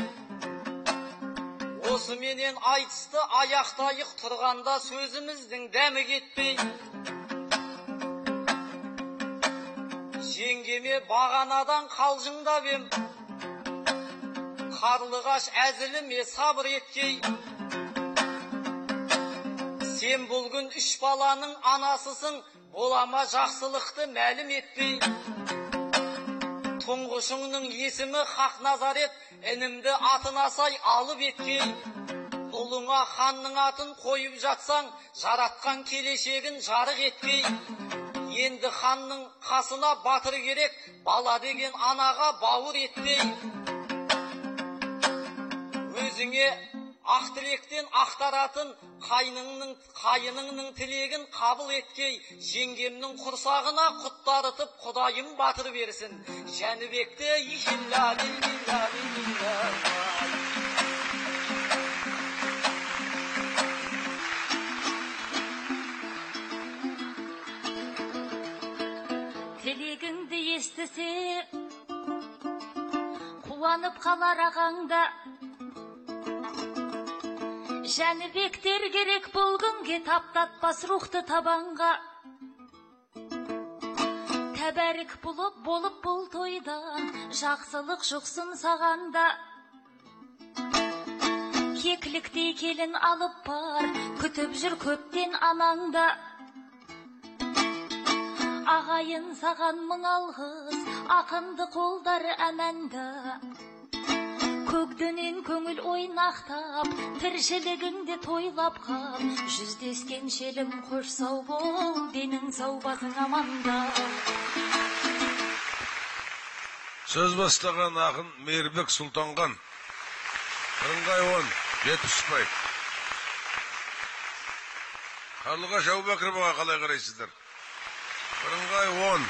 Speaker 2: Осы менен айтысты аяқтайық, тұрғанда сөзіміздің дәмі кетпей. Жеңгеме бағанадан қалжыңдап ем, қарлығаш әзіліме сабыр еткей. Сен бұл күн 3 баланың анасысың, болама жақсылықты мәлім етпей. Тұңғышыңның есімі Хақназарет, інімді атына сай алып еткей. Ұлыңа ханның атын қойып жатсаң, жаратқан келешегін жарық еткей. Енді ханның қасына батыр керек, бала деген анаға бауыр етпей. Өзіңе ақ тілектен ақтаратын қайыныңның тілегін қабыл еткей. Жеңгемнің құрсағына құт дарытып, құдайым батыр берсін Жәнібекті.
Speaker 6: Тілегіңді естісе, қуанып қалар ағаңда. Жәнібектер керек бұл күнге, таптатпас рухты табанға. Тәбәрік болып бұл тойдан, жақсылық жұқсын сағанда. Кекіліктей келін алып бар, күтіп жүр көптен анаңда. Ағайын саған мың алғыс, ақынды қолдар әмәнді. Көкдөнен көңіл ойнақтап, тіршілігіңде тойлап қап. Жүздескен шелім қош сау бол, денің сау басың аманда.
Speaker 1: Сөз бастаған ақын Мейірбек Сұлтанған. Бірыңғай 10, Бетүспай. Қарлығаш Әубәкіроваға қалай қарайсыздар? Бірыңғай 10.